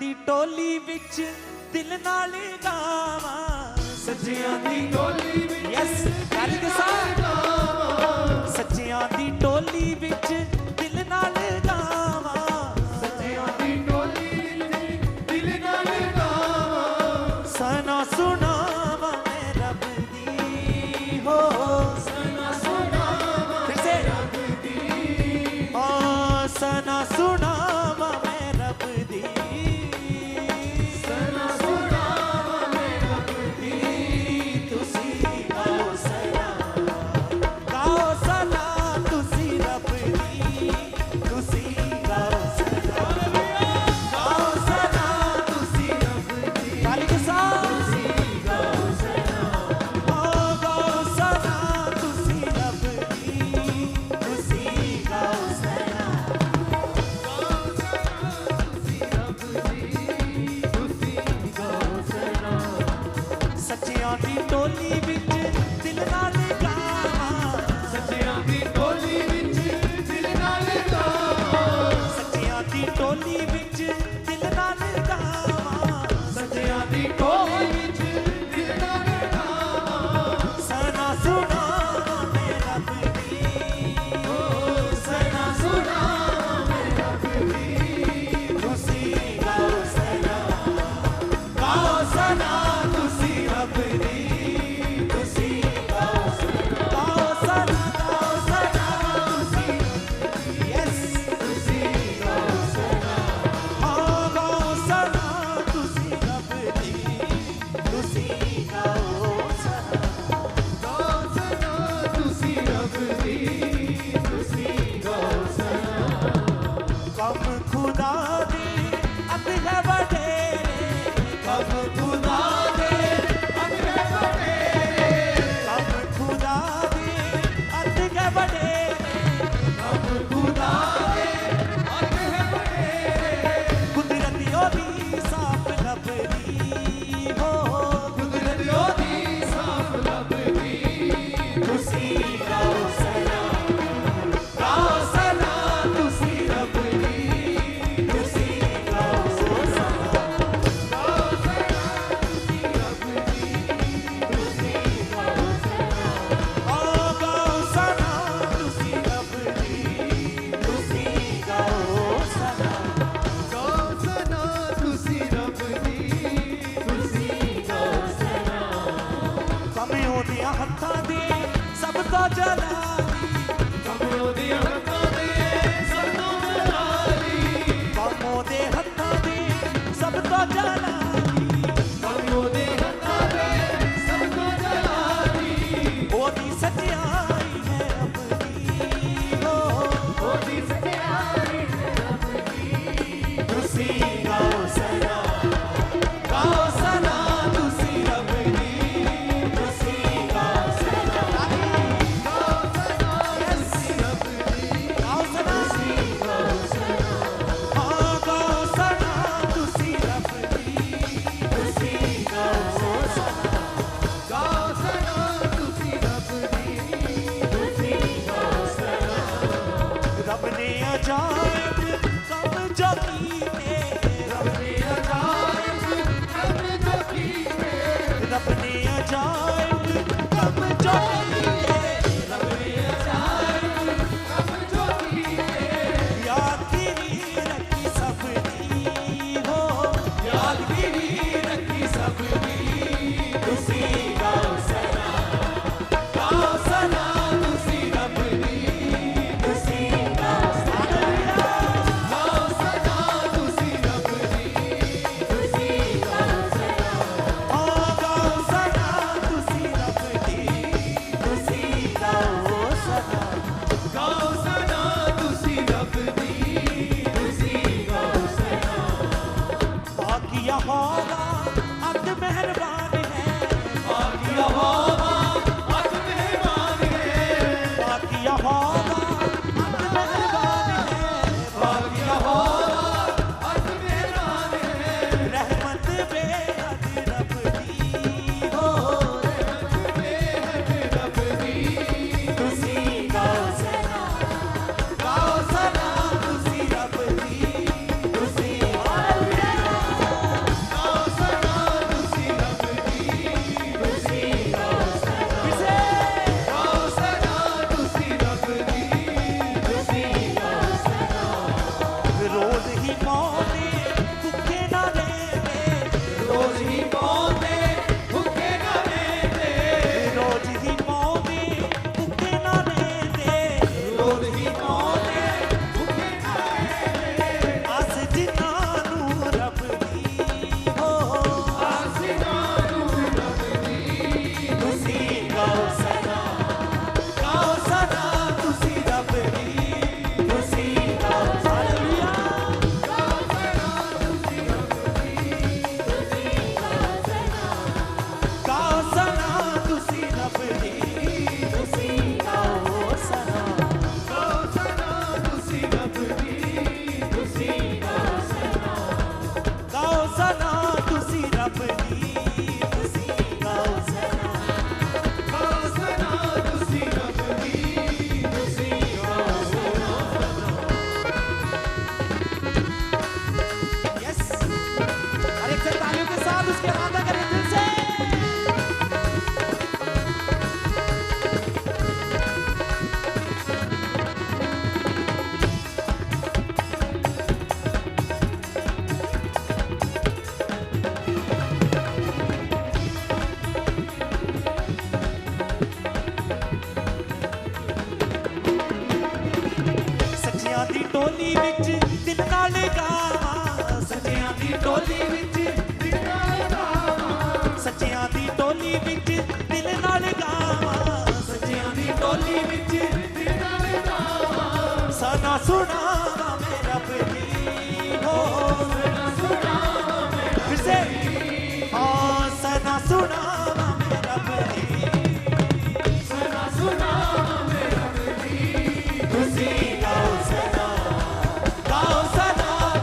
दी टोली विच दिल नाल गावां, सच्चियां दी टोली which yes गाली के साथ सच्चियां दी टोली विच दिल नाल गावां, सच्चियां दी टोली विच दिल नाल गावां, सना सुनावां मैं रब दी हो, सना सुनावां फिर से रब दी, सना सुनावां मैं रब दी, सना सुनावां मैं रब दी, तुसी गाओ सना तुसी रब दी, तुसी गाओ सना तुसी रब दी, गाली के साथ गाओ सना, गाओ सना तुसी रब दी, तुसी गाओ सना, तुसी रब दी, तुसी गाओ सना, सच्चियां दी टोली विच दिल नाल गावां, सच्चियां दी टोली विच दिल नाल गावां, सच्चियां दी टोली विच दिल नाल गावां, सच्चियां दी टोली विच दिल नाल गावां, सना सुनावां मैं रब दी, सना सुनावां मैं रब दी, तुसी गाओ सना तुसी रब दी, तुसी गाओ सना तुसी यस तुसी गाओ सना, गाओ सना तुसी रब दी, तुसी गाओ सना, गाओ सना तुसी रब दी, तुसी गाओ सना, कम खुदा दे अगले वडेरे, कब खुदा दे अगले वडेरे, कम खुदा दे अगले वडेरे, कब खुदा दे अगले वडेरे, कुदरती ओदी साफ लभदी हो, कुदरत ओदी साफ लभदी, तुसी गाओ सना तुसी रब दी, तुसी गाओ सना, गाओ सना तुसी रब दी, तुसी गाओ सना, गाओ सना तुसी रब दी, तुसी गाओ सना, गाओ सना तुसी रब दी, तुसी गाओ सना, कमियों दियां हत्थां दे सब तो जलाली, कमरों दी हत्थां दे सब तो जलाली, कमों दे हत्थां दे सब तो जलाली, कमरों दे हत्थां दे सब तो जलाली, ओदी सच्चाई है रब दी हो, ओदी सच्चाई है रब दी, तुसी गाओ सना तुसी रब दी, तुसी गाओ सना, गाओ गाओ सना तुसी रब दी तुसी गाओ सना तुसी रब दी तुसी गाओ सना गाओ सना तुसी रब दी तुसी गाओ सना तुसी रब दी तुसी गाओ सना यस और एक से तालियों के साथ उसके आदा करें दिल से सच्चियां दी टोली विच दिल नाल गावां सच्चियां दी टोली विच दिल नाल गावां सच्चियां दी टोली विच दिल नाल गावां सच्चियां दी टोली विच दिल नाल गावां सना सुनावा मैं रब दी हो सना सुनावा मैं फिर से हाँ सना सुनावा मैं रब दी सना सुनावा मैं रब दी तुसी गाओ सना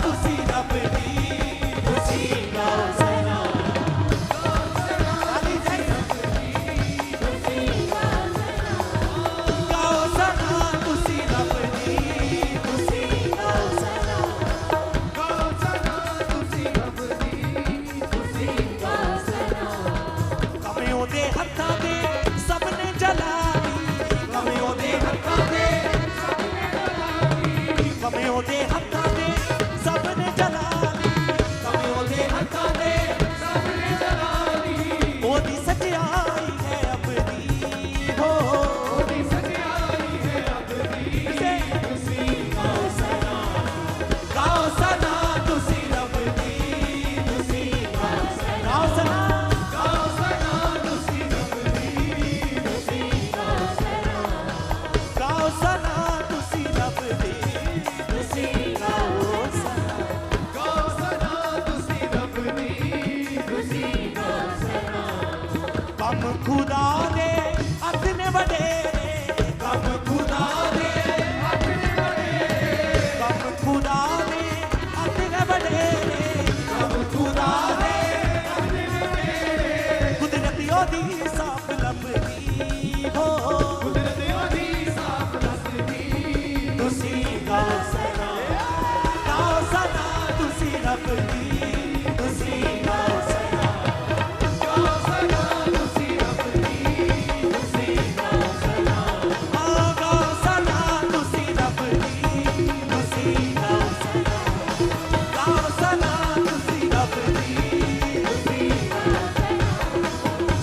तुसी रब दी तुसी गाओ सना गाओ सना तुसी रब दी तुसी गाओ सना तुसी रब दी तुसी गाओ सना कमे ओदे हत्थां दे सबने जलाली कमे ओदे हत्थां दे कमे ओदे हत्थां दे सबने जलाली कमे ओदे हत्थां दे सबने जलाली ओदी सच्चाई है अपनी हो ओदी सच्चाई है अपनी तुसी गाओ सना तुसी रब दी तुसी गाओ सना गाओ सना तुसी रब दी तुसी गाओ सना गाओ सना तुसी रब दी तुसी गाओ सना गाओ सना तुसी रब दी तुसी गाओ सना कम खुदा दे हथ ने वडेरे कम खुदा दे हथ ने वडेरे कम खुदा दे हथ ने वडेरे कम खुदा दे हथ ने वडेरे कुदरती ओदी साफ लभदी हो कुदरत ओदी साफ लभदी तुसी गाओ सना तुसी रब दी तुसी गाओ सना गाओ सना तुसी रब दी तुसी गाओ सना गाओ सना तुसी रब दी तुसी गाओ सना गाओ सना तुसी रब दी तुसी गाओ सना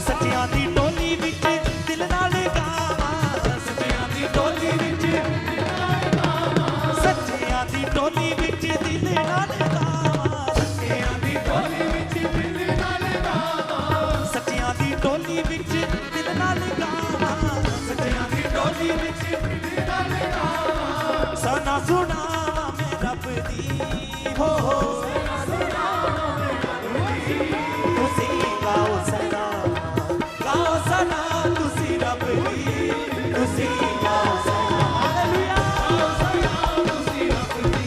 सच्चियां दी टोली विच दिल नाल गावां सच्चियां दी टोली विच सच्चियां दी टोली विच दिल नाल गावां सच्चियां दी टोली विच दिल नाल गावां सच्चियां दी टोली विच दिल नाल गावां सच्चियां दी टोली विच दिल नाल गावां सना सुनावा मैं रब दी हो तुसी गाओ सना तुसी रब दी तुसी गाओ सना हालेलुया तुसी रब दी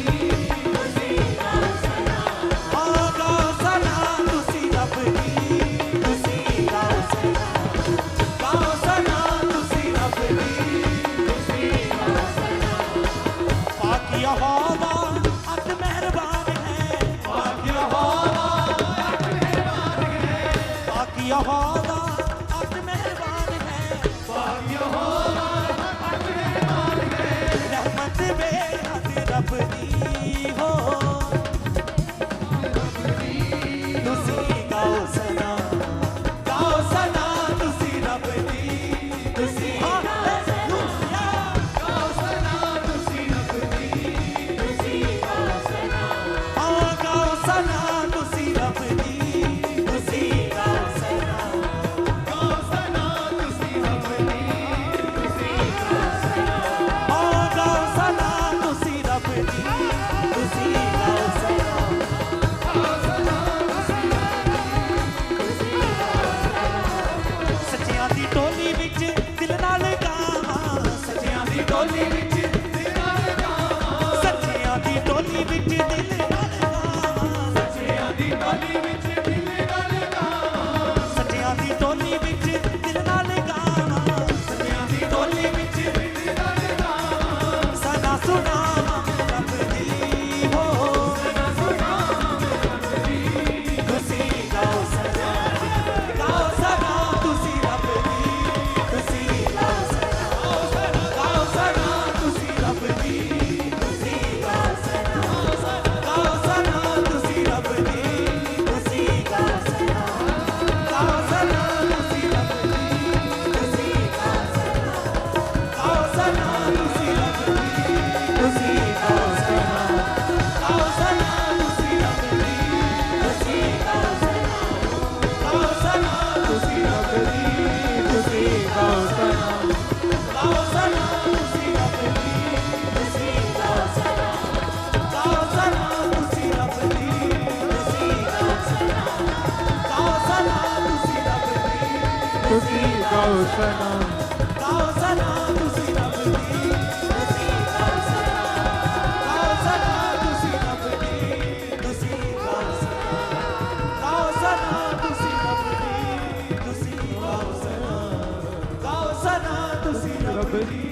तुसी गाओ सना गाओ सना तुसी रब दी तुसी गाओ सना गाओ सना ਤੁਸੀਂ ਗਾਓ ਸਲਾਮ ਗਾਓ ਸਲਾਮ ਤੁਸੀਂ ਰੱਬ ਦੀ ਤੁਸੀਂ ਗਾਓ ਸਲਾਮ ਤੁਸੀਂ ਰੱਬ ਦੀ ਤੁਸੀਂ ਗਾਓ ਸਲਾਮ ਤੁਸੀਂ ਰੱਬ ਦੀ ਤੁਸੀਂ ਗਾਓ ਸਲਾਮ ਤੁਸੀਂ ਰੱਬ ਦੀ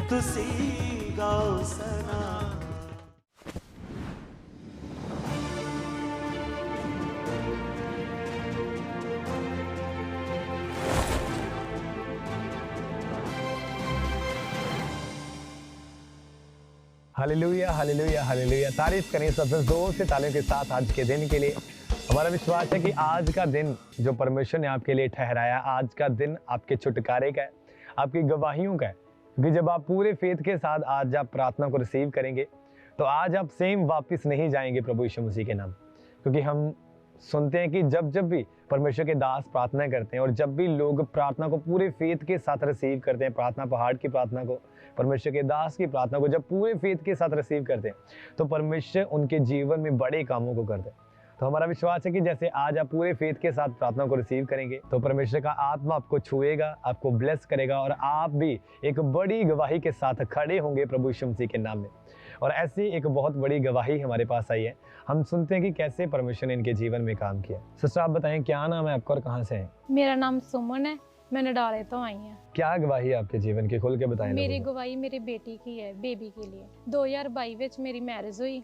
ਤੁਸੀਂ ਗਾਓ ਸਲਾਮ। Hallelujah hallelujah hallelujah. तारीफ करें सबसे जोर से तालियों के साथ आज के दिन के लिए। हमारा विश्वास है कि आज का दिन जो परमेश्वर ने आपके लिए ठहराया, आज का दिन आपके छुटकारे का है, आपकी गवाहियों का है। क्योंकि जब आप पूरे फेथ के साथ आज आप प्रार्थना को रिसीव करेंगे तो आज आप सेम वापस नहीं जाएंगे प्रभु यीशु मसीह के नाम। क्योंकि हम सुनते हैं कि जब जब भी परमेश्वर के दास प्रार्थना करते हैं और जब भी लोग प्रार्थना को पूरे फेथ के साथ रिसीव करते हैं, प्रार्थना पहाड़ की प्रार्थना को, परमेश्वर के दास की प्रार्थना को जब पूरे फेथ के साथ रिसीव करते हैं तो परमेश्वर उनके जीवन में बड़े कामों को करते हैं। तो हमारा विश्वास है कि जैसे आज आप पूरे फेथ के साथ प्रार्थना को रिसीव करेंगे तो परमेश्वर का आत्मा आपको छुएगा, आपको ब्लेस करेगा और आप भी एक बड़ी गवाही के साथ खड़े होंगे प्रभु यीशु मसीह के नाम में। और ऐसी एक बहुत बड़ी गवाही हमारे पास आई है। हम सुनते हैं कि कैसे परमेश्वर ने इनके जीवन में काम किया। सिस्टर आप बताएं क्या नाम है आपका और कहाँ से हैं? मेरा नाम सुमन है, मैं नडाले तो आई हूँ। क्या गवाही है आपके जीवन की, खुल के बताएं। मेरी गवाही मेरी बेटी की है, बेबी के लिए। 2022 ਵਿੱਚ ਮੇਰੀ ਮੈਰਿਜ ਹੋਈ।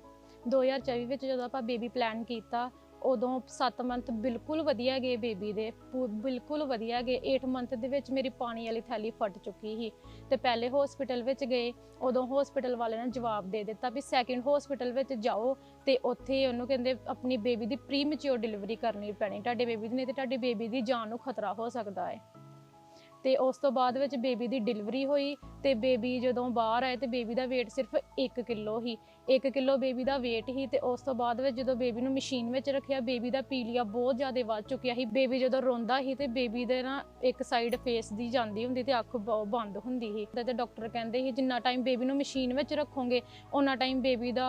2024 ਵਿੱਚ ਜਦੋਂ ਆਪਾਂ ਬੇਬੀ ਪਲਾਨ ਕੀਤਾ ਉਦੋਂ 7 ਮੰਥ ਬਿਲਕੁਲ ਵਧੀਆ ਗਏ ਬੇਬੀ ਦੇ, ਬਿਲਕੁਲ ਵਧੀਆ ਗਏ। 8 ਮੰਥ ਦੇ ਵਿੱਚ ਮੇਰੀ ਪਾਣੀ ਵਾਲੀ ਥੈਲੀ ਫਟ ਚੁੱਕੀ ਸੀ ਤੇ ਪਹਿਲੇ ਹਸਪੀਟਲ ਵਿੱਚ ਗਏ। ਉਦੋਂ ਹਸਪੀਟਲ ਵਾਲਿਆਂ ਨੇ ਜਵਾਬ ਦੇ ਦਿੱਤਾ ਵੀ ਸੈਕਿੰਡ ਹਸਪੀਟਲ ਵਿੱਚ ਜਾਓ ਤੇ ਉੱਥੇ ਉਹਨੂੰ ਕਹਿੰਦੇ ਆਪਣੀ ਬੇਬੀ ਦੀ ਪ੍ਰੀਮੈਚੁਰ ਡਿਲੀਵਰੀ ਕਰਨੀ ਪੈਣੀ ਤੁਹਾਡੇ ਬੇਬੀ ਦੀ, ਨਹੀਂ ਤੇ ਤੁਹਾਡੀ ਬੇਬੀ ਦੀ ਜਾਨ ਨੂੰ ਖਤਰਾ ਹੋ ਸਕਦਾ ਹੈ। ਤੇ ਉਸ ਤੋਂ ਬਾਅਦ ਵਿੱਚ ਬੇਬੀ ਦੀ ਡਿਲੀਵਰੀ ਹੋਈ ਤੇ ਬੇਬੀ ਜਦੋਂ ਬਾਹਰ ਆਏ ਤੇ ਬੇਬੀ ਦਾ weight ਸਿਰਫ 1 ਕਿਲੋ ਹੀ, 1 ਕਿਲੋ ਬੇਬੀ ਦਾ weight ਹੀ। ਤੇ ਉਸ ਤੋਂ ਬਾਅਦ ਵਿੱਚ ਜਦੋਂ ਬੇਬੀ ਨੂੰ ਮਸ਼ੀਨ ਵਿੱਚ ਰੱਖਿਆ ਬੇਬੀ ਦਾ ਪੀਲੀਆ ਬਹੁਤ ਜ਼ਿਆਦਾ ਵੱਧ ਚੁੱਕਿਆ ਸੀ। ਬੇਬੀ ਜਦੋਂ ਰੋਂਦਾ ਸੀ ਤੇ ਬੇਬੀ ਦੇ ਨਾ ਇੱਕ ਸਾਈਡ ਫੇਸ ਦੀ ਜਾਂਦੀ ਹੁੰਦੀ ਤੇ ਅੱਖ ਬੰਦ ਹੁੰਦੀ ਸੀ ਤੇ ਡਾਕਟਰ ਕਹਿੰਦੇ ਸੀ ਜਿੰਨਾ ਟਾਈਮ ਬੇਬੀ ਨੂੰ ਮਸ਼ੀਨ ਵਿੱਚ ਰੱਖੋਗੇ ਉਹਨਾਂ ਟਾਈਮ ਬੇਬੀ ਦਾ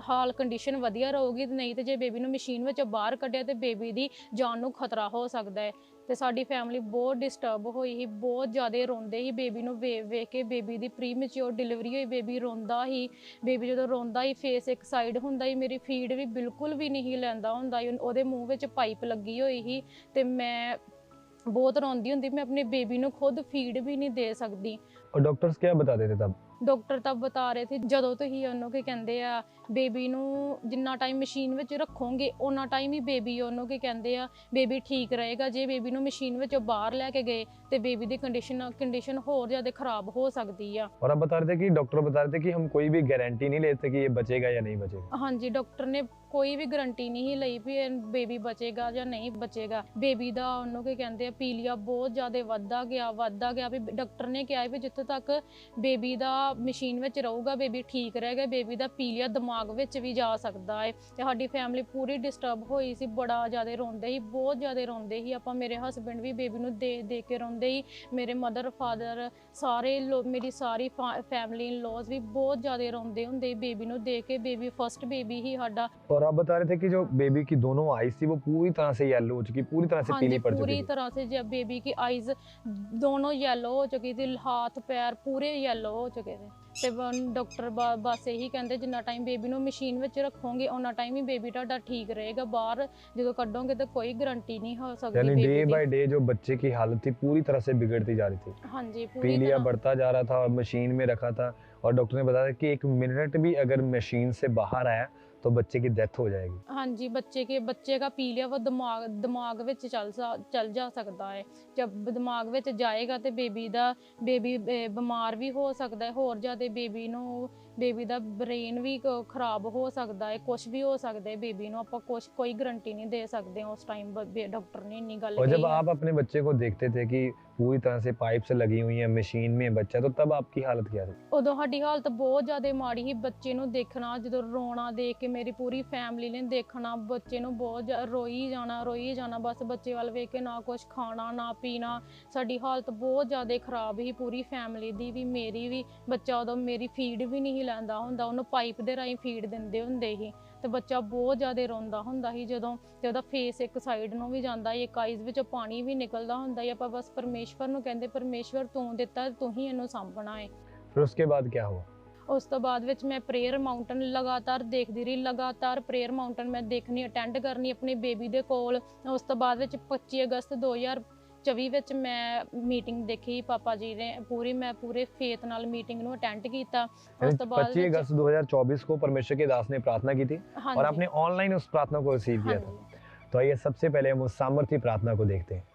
ਹਾਲ ਕੰਡੀਸ਼ਨ ਵਧੀਆ ਰਹੂਗੀ, ਨਹੀਂ ਤੇ ਜੇ ਬੇਬੀ ਨੂੰ ਮਸ਼ੀਨ ਵਿੱਚੋਂ ਬਾਹਰ ਕੱਢਿਆ ਤੇ ਬੇਬੀ ਦੀ ਜਾਨ ਨੂੰ ਖਤਰਾ ਹੋ ਸਕਦਾ ਹੈ। ਤੇ ਸਾਡੀ ਫੈਮਿਲੀ ਬਹੁਤ ਡਿਸਟਰਬ ਹੋਈ ਸੀ, ਬਹੁਤ ਜ਼ਿਆਦਾ ਰੋਂਦੇ ਸੀ ਬੇਬੀ ਨੂੰ ਵੇਖ ਕੇ। ਬੇਬੀ ਦੀ ਪ੍ਰੀਮੈਚੁਰ ਡਿਲੀਵਰੀ ਹੋਈ, ਬੇਬੀ ਰੋਂਦਾ ਸੀ। ਬੇਬੀ ਜਦੋਂ ਰੋਂਦਾ ਸੀ ਫੇਸ ਇੱਕ ਸਾਈਡ ਹੁੰਦਾ ਸੀ, ਮੇਰੀ ਫੀਡ ਵੀ ਬਿਲਕੁਲ ਵੀ ਨਹੀਂ ਲੈਂਦਾ ਹੁੰਦਾ ਸੀ, ਉਹਦੇ ਮੂੰਹ ਵਿੱਚ ਪਾਈਪ ਲੱਗੀ ਹੋਈ ਸੀ ਤੇ ਮੈਂ ਬਹੁਤ ਰੋਂਦੀ ਹੁੰਦੀ। ਮੈਂ ਆਪਣੇ ਬੇਬੀ ਨੂੰ ਖੁਦ ਫੀਡ ਵੀ ਨਹੀਂ ਦੇ ਸਕਦੀ। और डॉक्टर्स क्या बताते थे तब? ਡਾਕਟਰ ਤਾਂ ਬਤਾ ਰਹੇ ਸੀ ਜਦੋਂ ਤੁਸੀਂ ਉਹਨੂੰ ਕੀ ਕਹਿੰਦੇ ਆ ਬੇਬੀ ਨੂੰ ਜਿੰਨਾ ਟਾਈਮ ਮਸ਼ੀਨ ਵਿੱਚ ਰੱਖੋਗੇ ਉਹਨਾਂ ਟਾਈਮ ਹੀ ਬੇਬੀ ਉਹਨੂੰ ਕੀ ਕਹਿੰਦੇ ਆ ਬੇਬੀ ਠੀਕ ਰਹੇਗਾ। ਜੇ ਬੇਬੀ ਨੂੰ ਮਸ਼ੀਨ ਵਿੱਚੋਂ ਬਾਹਰ ਲੈ ਕੇ ਗਏ ਤੇ ਬੇਬੀ ਦੀ ਕੰਡੀਸ਼ਨ ਹੋਰ ਜ਼ਿਆਦਾ ਖਰਾਬ ਹੋ ਸਕਦੀ ਆ। और आप बता रहे थे कि डॉक्टर बता रहे थे कि हम कोई भी गारंटी नहीं लेते कि ये बचेगा या नहीं बचेगा। ਹਾਂਜੀ ਡਾਕਟਰ ਨੇ ਕੋਈ ਵੀ ਗਰੰਟੀ ਨਹੀਂ ਲਈ ਵੀ ਬੇਬੀ ਬਚੇਗਾ ਜਾਂ ਨਹੀਂ ਬਚੇਗਾ। ਬੇਬੀ ਦਾ ਉਹਨੂੰ ਕੀ ਕਹਿੰਦੇ ਆ ਪੀਲੀਆ ਬਹੁਤ ਜ਼ਿਆਦਾ ਵੱਧਦਾ ਗਿਆ ਵੀ ਡਾਕਟਰ ਨੇ ਕਿਹਾ ਵੀ ਜਿੱਥੇ ਤੱਕ ਬੇਬੀ ਦਾ ਮਸ਼ੀਨ ਵਿੱਚ ਰਹੂਗਾ ਬੇਬੀ ਠੀਕ ਰਹੇਗਾ, ਬੇਬੀ ਦਾ ਪੀਲੀਆ ਦਿਮਾਗ ਵਿੱਚ ਵੀ ਜਾ ਸਕਦਾ ਹੈ। ਤੇ ਸਾਡੀ ਫੈਮਿਲੀ ਪੂਰੀ ਡਿਸਟਰਬ ਹੋਈ ਸੀ, ਬੜਾ ਜ਼ਿਆਦਾ ਰੋਂਦੇ ਸੀ, ਬਹੁਤ ਜ਼ਿਆਦਾ ਰੋਂਦੇ ਸੀ ਆਪਾਂ। ਮੇਰੇ ਹਸਬੈਂਡ ਵੀ ਬੇਬੀ ਨੂੰ ਦੇਖ ਕੇ ਰੋਂਦੇ ਸੀ, ਮੇਰੇ ਮਦਰ ਫਾਦਰ ਸਾਰੇ ਮੇਰੀ ਸਾਰੀ ਫੈਮਿਲੀ ਇਨ ਲॉज ਵੀ ਬਹੁਤ ਜ਼ਿਆਦਾ ਰੋਂਦੇ ਹੁੰਦੇ ਬੇਬੀ ਨੂੰ ਦੇਖ ਕੇ। ਬੇਬੀ ਫਸਟ ਬੇਬੀ ਹੀ ਸਾਡਾ। और आप बता रहे थे कि जो बेबी की दोनों आईज थी वो पूरी तरह से येलो हो चुकी, पूरी तरह से पीली पड़ चुकी पूरी थी। तरह से जब बेबी की आईज दोनों येलो हो चुकी थी, हाथ पैर पूरे येलो हो चुके थे। ਤੇ ਡਾਕਟਰ ਬਸ ਇਹੀ ਕਹਿੰਦੇ ਜਿੰਨਾ ਟਾਈਮ ਬੇਬੀ ਨੂੰ ਮਸ਼ੀਨ ਵਿੱਚ ਰੱਖੋਗੇ ਉਹਨਾਂ ਟਾਈਮ ਹੀ ਬੇਬੀ ਤੁਹਾਡਾ ਠੀਕ ਰਹੇਗਾ। ਬਾਹਰ ਜਦੋਂ ਕੱਢੋਗੇ ਤਾਂ ਕੋਈ ਗਾਰੰਟੀ नहीं हो सकती। यानी डे बाय डे जो बच्चे की हालत थी पूरी तरह से बिगड़ती जा रही थी। हाँ जी, पूरी पीलिया तरह बढ़ता जा रहा था और मशीन में रखा था और डॉक्टर ने बताया कि 1 मिनट भी अगर मशीन से बाहर आया तो बच्चे की डेथ हो जाएगी। हाँ जी, बच्चे का पीलिया वो दिमाग ਵਿੱਚ चल जा सकता है। जब दिमाग ਵਿੱਚ ਜਾਏਗਾ ਤੇ ਬੇਬੀ ਬਿਮਾਰ ਵੀ ਹੋ ਸਕਦਾ ਹੈ, ਹੋਰ ਜ਼ਿਆਦਾ ਬੇਬੀ ਦਾ ਬ੍ਰੇਨ ਵੀ ਖਰਾਬ ਹੋ ਸਕਦਾ ਹੈ, ਕੁਝ ਵੀ ਹੋ ਸਕਦਾ ਹੈ ਬੇਬੀ ਨੂੰ। ਆਪਾਂ ਕੋਈ ਗਾਰੰਟੀ ਨਹੀਂ ਦੇ ਸਕਦੇ ਉਸ ਟਾਈਮ। ਡਾਕਟਰ ਨੇ ਇੰਨੀ ਗੱਲ और कही जब है। आप अपने बच्चे को देखते थे कि पूरी तरह से पाइप से लगी हुई है मशीन में बच्चा, तो तब आपकी हालत क्या थी? ਉਦੋਂ ਸਾਡੀ ਹਾਲਤ ਬਹੁਤ ਜ਼ਿਆਦਾ ਮਾੜੀ ਸੀ। ਬੱਚੇ ਨੂੰ ਦੇਖਣਾ, ਜਦੋਂ ਰੋਣਾ ਦੇਖ ਕੇ ਮੇਰੀ ਪੂਰੀ ਫੈਮਿਲੀ ਨੇ ਦੇਖਣਾ ਬੱਚੇ ਨੂੰ, ਬਹੁਤ ਰੋਈ ਜਾਣਾ ਬਸ ਬੱਚੇ ਵੱਲ ਵੇਖ ਕੇ, ਨਾ ਕੁਝ ਖਾਣਾ ਨਾ ਪੀਣਾ। ਸਾਡੀ ਹਾਲਤ ਬਹੁਤ ਜ਼ਿਆਦਾ ਖਰਾਬ ਸੀ ਪੂਰੀ ਫੈਮਿਲੀ ਦੀ ਵੀ, ਮੇਰੀ ਵੀ। ਬੱਚਾ ਉਦੋਂ ਮੇਰੀ ਫੀਡ ਵੀ ਨਹੀਂ ਲੈਂਦਾ ਹੁੰਦਾ, ਉਹਨੂੰ ਪਾਈਪ ਦੇ ਰਾਹੀਂ ਫੀਡ ਦਿੰਦੇ ਹੁੰਦੇ ਸੀ ਤੇ ਬੱਚਾ ਬਹੁਤ ਜ਼ਿਆਦਾ ਰੋਂਦਾ ਹੁੰਦਾ ਸੀ ਜਦੋਂ, ਤੇ ਉਹਦਾ ਫੇਸ ਇੱਕ ਸਾਈਡ ਨੂੰ ਵੀ ਜਾਂਦਾ ਸੀ, ਇੱਕ ਆਈਜ਼ ਵਿੱਚੋਂ ਪਾਣੀ ਵੀ ਨਿਕਲਦਾ ਹੁੰਦਾ ਸੀ। ਆਪਾਂ ਬਸ ਪਰਮੇਸ਼ਵਰ ਨੂੰ ਕਹਿੰਦੇ, ਪਰਮੇਸ਼ਵਰ ਤੂੰ ਦਿੱਤਾ, ਤੂੰ ਹੀ ਇਹਨੂੰ ਸਾਂਭਣਾ ਹੈ। फिर उसके बाद क्या हुआ? ਉਸ ਤੋਂ ਬਾਅਦ ਵਿੱਚ ਮੈਂ ਪ੍ਰੇਅਰ ਮਾਊਂਟਨ ਲਗਾਤਾਰ ਦੇਖਦੀ ਰਹੀ, ਲਗਾਤਾਰ ਪ੍ਰੇਅਰ ਮਾਊਂਟਨ ਮੈਂ ਦੇਖਣੀ, ਅਟੈਂਡ ਕਰਨੀ ਆਪਣੇ ਬੇਬੀ ਦੇ ਕੋਲ। ਉਸ ਤੋਂ ਬਾਅਦ ਵਿੱਚ 25 ਅਗਸਤ 2024 ਵਿੱਚ ਮੈਂ ਮੀਟਿੰਗ ਦੇਖੀ ਪਾਪਾ ਜੀ ਨੇ ਪੂਰੀ, ਮੈਂ ਪੂਰੇ ਫੇਥ ਨਾਲ ਮੀਟਿੰਗ ਨੂੰ ਅਟੈਂਡ ਕੀਤਾ। ਉਸ ਤੋਂ ਬਾਅਦ 25 अगस्त 2024 को परमेश्वर के दास ने प्रार्थना की थी और आपने ऑनलाइन उस प्रार्थना को रिसीव किया था। तो आइए सबसे पहले हम उस सामर्थी प्रार्थना को देखते हैं।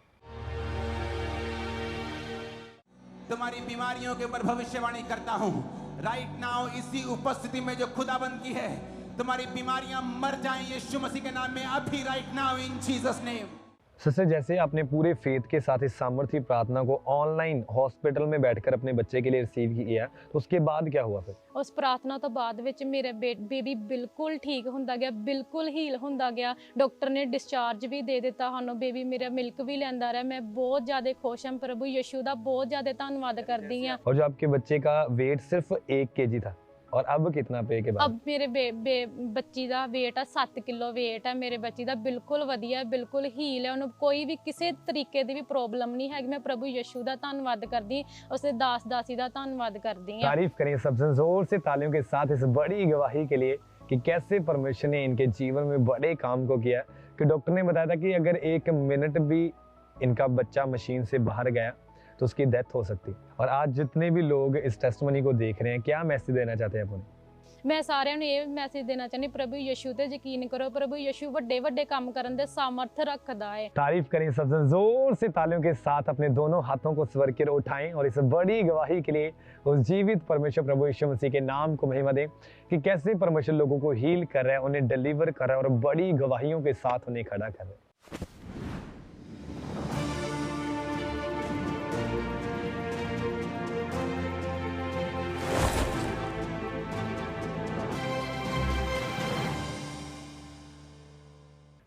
तुम्हारी बीमारियों के ऊपर भविष्यवाणी करता हूँ राइट नाउ, इसी उपस्थिति में जो खुदाबंद की है, तुम्हारी बीमारियां मर जाएं यीशु मसीह के नाम में अभी, राइट नाउ इन जीसस नेम। सिस्टर, जैसे आपने पूरे फेथ के साथ इस सामर्थी प्रार्थना को ऑनलाइन हॉस्पिटल में बैठकर अपने बच्चे के लिए रिसीव किया, तो उसके बाद क्या हुआ फिर? ਉਸ ਪ੍ਰਾਰਥਨਾ ਤੋਂ ਬਾਅਦ ਵਿੱਚ ਮੇਰੇ ਬੇਬੀ ਬਿਲਕੁਲ ਠੀਕ ਹੁੰਦਾ ਗਿਆ, ਬਿਲਕੁਲ ਹੀਲ ਹੁੰਦਾ ਗਿਆ। ਡਾਕਟਰ ਨੇ ਡਿਸਚਾਰਜ ਵੀ ਦੇ ਦਿੱਤਾ ਸਾਨੂੰ, ਬੇਬੀ ਮੇਰਾ ਮਿਲਕ ਵੀ ਲੈਂਦਾ ਰਿਹਾ। ਮੈਂ ਬਹੁਤ ਜ਼ਿਆਦਾ ਖੁਸ਼ ਹਾਂ, ਪ੍ਰਭੂ ਯਿਸੂ ਦਾ ਬਹੁਤ ਜ਼ਿਆਦਾ ਧੰਨਵਾਦ ਕਰਦੀ ਹਾਂ। और जो आपके बच्चे का वेट सिर्फ 1 kg था, और अब कितना पे के बाद? ਅਬ ਮੇਰੇ ਬੱਚੀ ਦਾ weight ਆ 7 ਕਿਲੋ weight ਹੈ ਮੇਰੇ ਬੱਚੀ ਦਾ, ਬਿਲਕੁਲ ਵਧੀਆ, ਬਿਲਕੁਲ ਹੀਲ ਹੈ। ਉਹਨੂੰ ਕੋਈ ਵੀ ਕਿਸੇ ਤਰੀਕੇ ਦੀ ਵੀ ਪ੍ਰੋਬਲਮ ਨਹੀਂ ਹੈਗੀ। ਮੈਂ ਪ੍ਰਭੂ ਯਿਸੂ ਦਾ ਧੰਨਵਾਦ ਕਰਦੀ, ਉਸਦੇ ਦਾਸ-ਦਾਸੀ ਦਾ ਧੰਨਵਾਦ करती हैं। तारीफ करें सबसे जोर से तालियों के साथ इस बड़ी गवाही के लिए कि कैसे परमेश्वर ने इनके जीवन में बड़े काम को किया। कि डॉक्टर ने बताया था कि अगर 1 मिनट भी इनका बच्चा मशीन से बाहर गया तो उसकी डेथ हो सकती। और आज जितने भी लोग इस टेस्टमनी को देख रहे हैं, क्या मैसेज देना चाहते हैं आप उन्हें? ਮੈਂ ਸਾਰਿਆਂ ਨੂੰ ਇਹ ਮੈਸੇਜ ਦੇਣਾ ਚਾਹੁੰਦੀ, ਪ੍ਰਭੂ ਯਿਸੂ ਤੇ ਯਕੀਨ ਕਰੋ। ਪ੍ਰਭੂ ਯਿਸੂ ਵੱਡੇ ਵੱਡੇ ਕੰਮ ਕਰਨ ਦੇ ਸਾਮਰਥ ਰੱਖਦਾ ਹੈ। तारीफ करें सबसे जोर से तालियों के साथ, अपने दोनों हाथों को स्वर की ओर उठाएं और इस बड़ी गवाही के लिए उस जीवित परमेश्वर प्रभु यीशु मसीह के नाम को महिमा दें कि कैसे परमेश्वर लोगों को हील कर रहा है, उन्हें डिलीवर कर रहा है और बड़ी गवाहियों के साथ उन्हें खड़ा कर रहा है।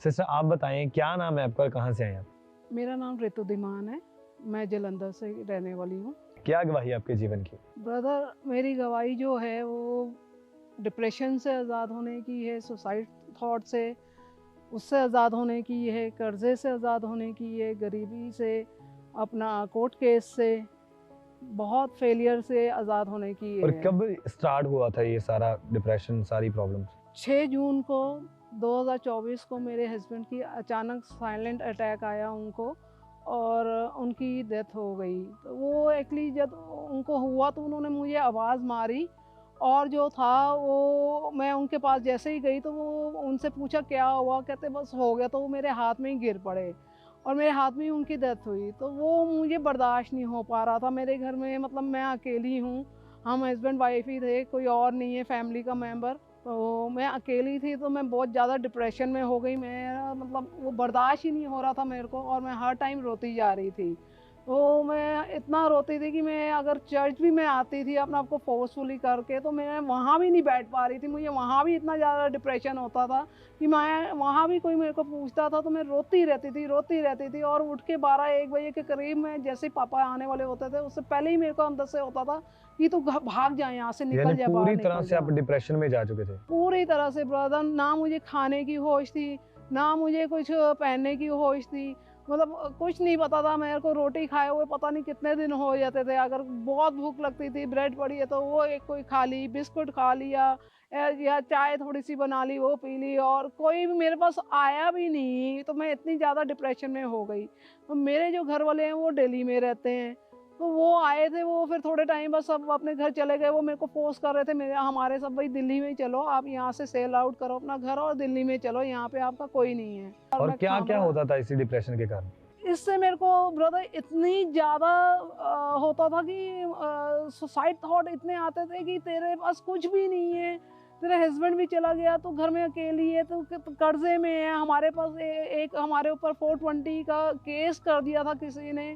सिस्टर, आप बताएं क्या नाम है आपका, कहाँ से आए आप? मेरा नाम रितु धीमान है, मैं जलंधर से रहने वाली हूँ। क्या गवाही आपके जीवन की? ब्रदर, मेरी गवाही जो है वो डिप्रेशन से आज़ाद होने की है, सुसाइड थॉट से उससे आज़ाद होने की है, कर्जे से आज़ाद होने की है, गरीबी से, अपना कोर्ट केस से, बहुत फेलियर से आज़ाद होने की और है। कब स्टार्ट हुआ था ये सारा डिप्रेशन, सारी प्रॉब्लम्स? 6 जून को 2024 को मेरे हस्बैंड की अचानक साइलेंट अटैक आया उनको, और उनकी डेथ हो गई। तो वो एक्चुअली जब उनको हुआ तो उन्होंने मुझे आवाज़ मारी, और जो था वो मैं उनके पास जैसे ही गई तो वो उनसे पूछा क्या हुआ, कहते बस हो गया। तो वो मेरे हाथ में ही गिर पड़े और मेरे हाथ में ही उनकी डेथ हुई। तो वो मुझे बर्दाश्त नहीं हो पा रहा था। मेरे घर में मतलब मैं अकेली हूँ, हम हस्बैंड वाइफ ही थे, कोई और नहीं है फैमिली का मेंबर। तो मैं अकेली थी, तो मैं बहुत ज़्यादा डिप्रेशन में हो गई। मैं मतलब वो बर्दाश्त ही नहीं हो रहा था मेरे को, और मैं हर टाइम रोती जा रही थी। तो मैं इतना रोती थी कि मैं अगर चर्च भी मैं आती थी अपने आप को फोर्सफुली करके, तो मैं वहाँ भी नहीं बैठ पा रही थी। मुझे वहाँ भी इतना ज़्यादा डिप्रेशन होता था कि मैं वहाँ भी कोई मेरे को पूछता था तो मैं रोती रहती थी। और उठ के 12-1 बजे के करीब में, जैसे ही पापा आने वाले होते थे उससे पहले ही मेरे को अंदर से होता था कि तू भाग जाए यहाँ से, निकल जाए, पूरी बाहर तरह निकल से आप जा। डिप्रेशन में जा चुके थे? पूरी तरह से ब्रदर, ना मुझे खाने की होश थी, ना मुझे कुछ पहनने की होश थी, मतलब कुछ नहीं पता था। मेरे को रोटी खाए हुए पता नहीं कितने दिन हो जाते थे। अगर बहुत भूख लगती थी, ब्रेड पड़ी है तो वो एक कोई खा ली, बिस्कुट खा लिया, या चाय थोड़ी सी बना ली वो पी ली, और कोई भी मेरे पास आया भी नहीं। तो मैं इतनी ज़्यादा डिप्रेशन में हो गई। तो मेरे जो घर वाले हैं वो दिल्ली में रहते हैं, तो वो आए थे, वो फिर थोड़े टाइम बाद सब अपने घर चले गए। वो मेरे को फोर्स कर रहे थे, मेरे हमारे सब भाई दिल्ली में चलो, आप यहाँ से सेल आउट करो अपना घर और दिल्ली में चलो, यहाँ पे आपका कोई नहीं है। और मैं क्या क्या खाना- होता था इसी डिप्रेशन के कारण? इससे मेरे को ब्रदर इतनी ज़्यादा होता था कि सुसाइड थॉट इतने आते थे कि तेरे पास कुछ भी नहीं है, तेरा हस्बैंड भी चला गया, तो घर में अकेली है, तो कर्जे में है। हमारे पास एक हमारे ऊपर 420 का केस कर दिया था किसी ने,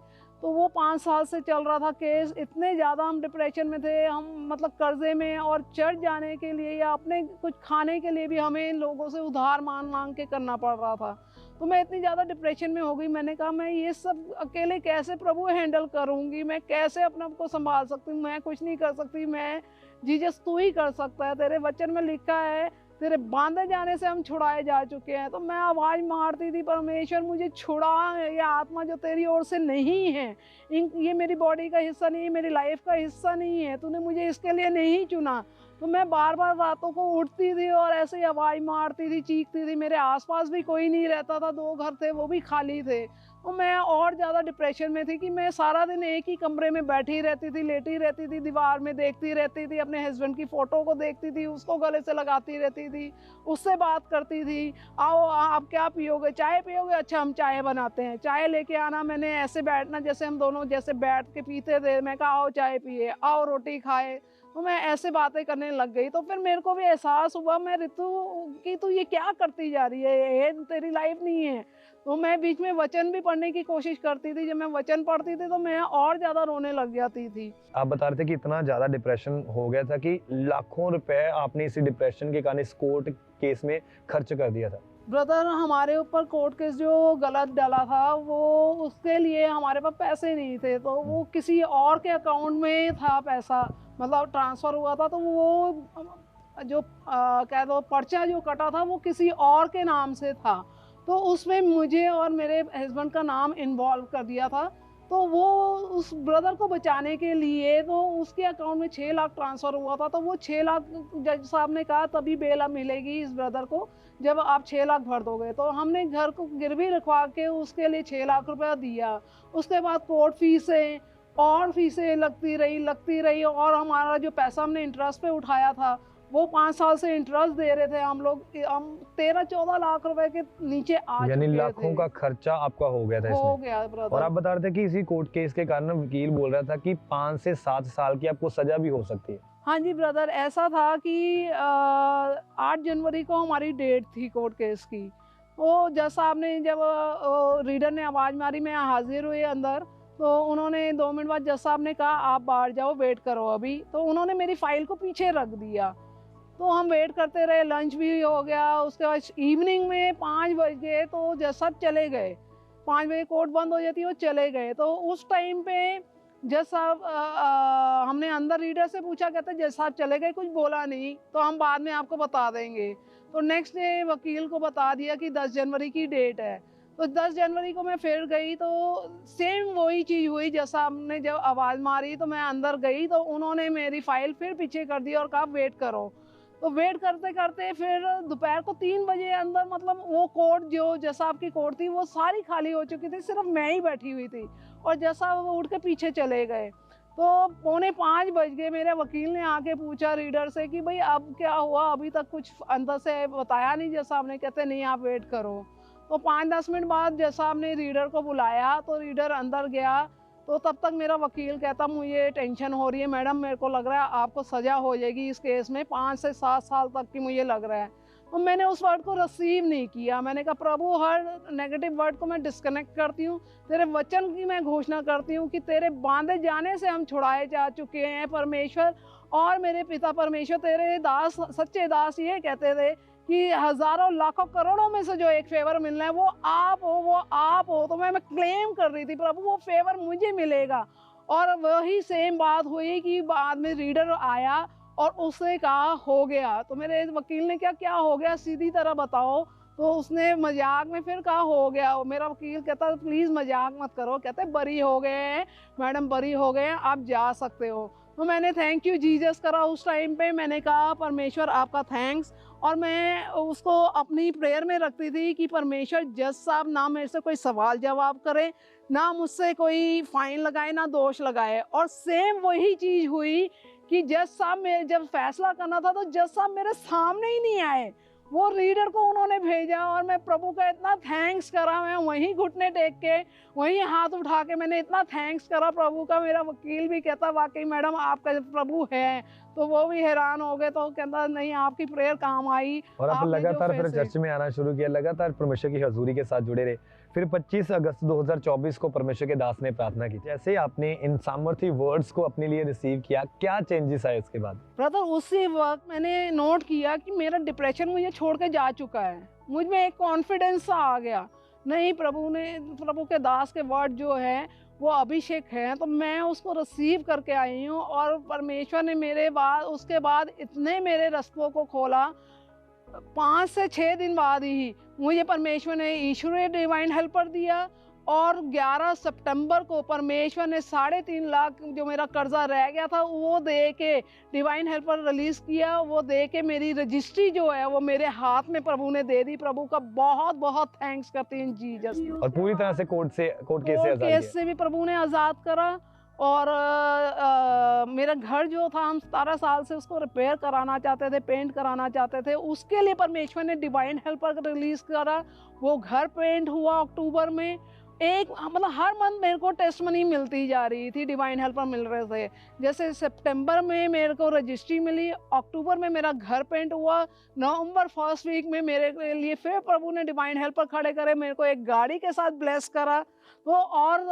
तो वो 5 साल से चल रहा था केस। इतने ज़्यादा हम डिप्रेशन में थे, हम मतलब कर्जे में, और चर्च जाने के लिए या अपने कुछ खाने के लिए भी हमें इन लोगों से उधार मांग के करना पड़ रहा था। तो मैं इतनी ज़्यादा डिप्रेशन में हो गई, मैंने कहा मैं ये सब अकेले कैसे प्रभु हैंडल करूँगी, मैं कैसे अपने आप को संभाल सकती हूँ, मैं कुछ नहीं कर सकती, मैं जीसस तू ही कर सकता है। तेरे वचन में लिखा है तेरे बांधे जाने से हम छुड़ाए जा चुके हैं। तो मैं आवाज़ मारती थी, परमेश्वर मुझे छुड़ा, ये आत्मा जो तेरी ओर से नहीं है, ये मेरी बॉडी का हिस्सा नहीं है, मेरी लाइफ का हिस्सा नहीं है, तूने मुझे इसके लिए नहीं चुना। तो मैं बार बार रातों को उठती थी और ऐसे ही आवाज़ मारती थी, चीखती थी। मेरे आसपास भी कोई नहीं रहता था, 2 घर थे वो भी खाली थे। तो मैं और ज़्यादा डिप्रेशन में थी कि मैं सारा दिन एक ही कमरे में बैठी रहती थी, लेटी रहती थी, दीवार में देखती रहती थी, अपने हस्बैंड की फ़ोटो को देखती थी, उसको गले से लगाती रहती थी, उससे बात करती थी। आओ आप क्या पियोगे, चाय पियोगे, अच्छा हम चाय बनाते हैं, चाय लेके आना। मैंने ऐसे बैठना जैसे हम दोनों जैसे बैठ के पीते थे। मैं कहा आओ चाय पिए, आओ रोटी खाए। तो मैं ऐसे बातें करने लग गई। तो फिर मेरे को भी एहसास हुआ, मैं ऋतु कि तू ये क्या करती जा रही है, ये तेरी लाइफ नहीं है। तो मैं बीच में वचन भी पढ़ने की कोशिश करती थी। जब मैं वचन पढ़ती थी तो मैं और ज़्यादा रोने लग जाती थी। आप बता रहे थे कि इतना ज़्यादा डिप्रेशन हो गया था कि लाखों रुपए आपने इसी डिप्रेशन के कारण इस कोर्ट केस में खर्च कर दिया था। ब्रदर, हमारे ऊपर कोर्ट केस जो गलत डाला था, वो उसके लिए हमारे पास पैसे नहीं थे। तो वो किसी और के अकाउंट में था पैसा, मतलब ट्रांसफ़र हुआ था। तो वो जो कह दो पर्चा जो कटा था वो किसी और के नाम से था। तो उसमें मुझे और मेरे हस्बैंड का नाम इन्वॉल्व कर दिया था। तो वो उस ब्रदर को बचाने के लिए तो उसके अकाउंट में 6 लाख ट्रांसफ़र हुआ था। तो वो 6 लाख जज साहब ने कहा तभी बेल मिलेगी इस ब्रदर को जब आप 6 लाख भर दोगे। तो हमने घर को गिरवी रखवा के उसके लिए 6 लाख रुपया दिया। उसके बाद कोर्ट फीसें और फीसें लगती रही और हमारा जो पैसा हमने इंटरेस्ट पे उठाया था वो 5 साल से इंटरेस्ट दे रहे थे हम लोग। हम 13-14 लाख रुपए के नीचे आ चुके थे। यानी लाखों का खर्चा आपका हो गया था इसमें। हो गया ब्रदर। और आप बता रहे थे कि इसी कोर्ट केस के कारण वकील बोल रहा था कि 5 से 7 साल की आपको सजा भी हो सकती है। हाँ जी ब्रदर, ऐसा था कि 8 जनवरी को हमारी डेट थी कोर्ट केस की। वो जज साहब ने जब रीडर ने आवाज़ मारी, मैं हाजिर हुई अंदर। तो उन्होंने 2 मिनट बाद जज साहब ने कहा आप बाहर जाओ, वेट करो अभी। तो उन्होंने मेरी फ़ाइल को पीछे रख दिया। तो हम वेट करते रहे, लंच भी हो गया। उसके बाद इवनिंग में 5 बजे तो जज साहब चले गए। 5 बजे कोर्ट बंद हो जाती है, वो चले गए। तो उस टाइम पे जज साहब हमने अंदर रीडर से पूछा, कहते जज साहब चले गए, कुछ बोला नहीं, तो हम बाद में आपको बता देंगे। तो नेक्स्ट डे वकील को बता दिया कि 10 जनवरी की डेट है। तो 10 जनवरी को मैं फिर गई तो सेम वही चीज़ हुई। जज साहब ने जब आवाज़ मारी तो मैं अंदर गई तो उन्होंने मेरी फ़ाइल फिर पीछे कर दी और कहा वेट करो। तो वेट करते करते फिर दोपहर को 3 बजे अंदर, मतलब वो कोर्ट जो जज साहब की कोर्ट थी वो सारी खाली हो चुकी थी, सिर्फ मैं ही बैठी हुई थी और जज साहब वो उठ के पीछे चले गए। तो 4:45 बज गए। मेरे वकील ने आके पूछा रीडर से कि भाई अब क्या हुआ, अभी तक कुछ अंदर से बताया नहीं जज साहब ने। कहते नहीं आप वेट करो। तो 5-10 मिनट बाद जज साहब ने रीडर को बुलाया तो रीडर अंदर गया। तो तब तक मेरा वकील कहता मुझे टेंशन हो रही है मैडम, मेरे को लग रहा है आपको सज़ा हो जाएगी इस केस में, 5 से 7 साल तक की मुझे लग रहा है। तो मैंने उस वर्ड को रिसीव नहीं किया। मैंने कहा प्रभु, हर नेगेटिव वर्ड को मैं डिस्कनेक्ट करती हूँ, तेरे वचन की मैं घोषणा करती हूँ कि तेरे बांधे जाने से हम छुड़ाए जा चुके हैं परमेश्वर। और मेरे पिता परमेश्वर, तेरे दास, सच्चे दास ये कहते थे कि हज़ारों लाखों करोड़ों में से जो एक फेवर मिलना है वो आप हो, वो आप हो। तो मैं क्लेम कर रही थी प्रभु वो फेवर मुझे मिलेगा। और वही सेम बात हुई कि बाद में रीडर आया और उसने कहा हो गया। तो मेरे वकील ने क्या हो गया, सीधी तरह बताओ। तो उसने मजाक में फिर कहा हो गया। मेरा वकील कहता प्लीज़ मजाक मत करो। कहते बरी हो गए हैं मैडम, बरी हो गए हैं, आप जा सकते हो। तो मैंने थैंक यू जीसस करा उस टाइम पे। मैंने कहा परमेश्वर आपका थैंक्स। और मैं उसको अपनी प्रेयर में रखती थी कि परमेश्वर जज साहब ना मेरे से कोई सवाल जवाब करे, ना मुझसे कोई फाइन लगाए, ना दोष लगाए। और सेम वही चीज़ हुई कि जज साहब में जब फैसला करना था तो जज साहब मेरे सामने ही नहीं आए, वो रीडर को उन्होंने भेजा। और मैं प्रभु का इतना थैंक्स करा, मैं वहीं घुटने टेक के वहीं हाथ उठा के मैंने इतना थैंक्स करा प्रभु का। मेरा वकील भी कहता वाकई मैडम आपका प्रभु है। तो वो भी हैरान हो गए। तो कहता नहीं आपकी प्रेयर काम आई। और आप लगातार फिर चर्च में आना शुरू किया, लगातार परमेश्वर की हजूरी के साथ जुड़े रहे। फिर 25 अगस्त 2024 को परमेश्वर के दास ने प्रार्थना की। जैसे आपने इन सामर्थी वर्ड्स को अपने लिए रिसीव किया, क्या चेंजेस आए उसके बाद? ब्रदर, उसी वक्त मैंने नोट किया कि मेरा डिप्रेशन मुझे छोड़ के जा चुका है। मुझ में एक कॉन्फिडेंस सा आ गया, नहीं प्रभु के दास के वर्ड जो है वो अभिषेक है। तो मैं उसको रिसीव करके आई हूँ और परमेश्वर ने मेरे बाद उसके बाद इतने मेरे रास्तों को खोला। 5 से 6 दिन बाद ही मुझे परमेश्वर ने ईश्वरीय डिवाइन हेल्पर दिया और 11 सितंबर को परमेश्वर ने 3.5 लाख जो मेरा कर्जा रह गया था वो दे के डिवाइन हेल्पर रिलीज़ किया। वो दे के मेरी रजिस्ट्री जो है वो मेरे हाथ में प्रभु ने दे दी। प्रभु का बहुत बहुत थैंक्स करती हूँ जीसस। और पूरी तरह से कोर्ट केस से आजाद किया। केस से भी प्रभु ने आज़ाद करा। और मेरा घर जो था हम 17 साल से उसको रिपेयर कराना चाहते थे, पेंट कराना चाहते थे, उसके लिए परमेश्वर ने डिवाइन हेल्पर रिलीज़ करा। वो घर पेंट हुआ अक्टूबर में। मतलब हर मंथ मेरे को टेस्टमनी मिलती जा रही थी, डिवाइन हेल्पर मिल रहे थे। जैसे सितंबर में मेरे को रजिस्ट्री मिली, अक्टूबर में मेरा घर पेंट हुआ, नवंबर फर्स्ट वीक में मेरे लिए फिर प्रभु ने डिवाइन हेल्पर खड़े करे, मेरे को एक गाड़ी के साथ ब्लेस करा। तो और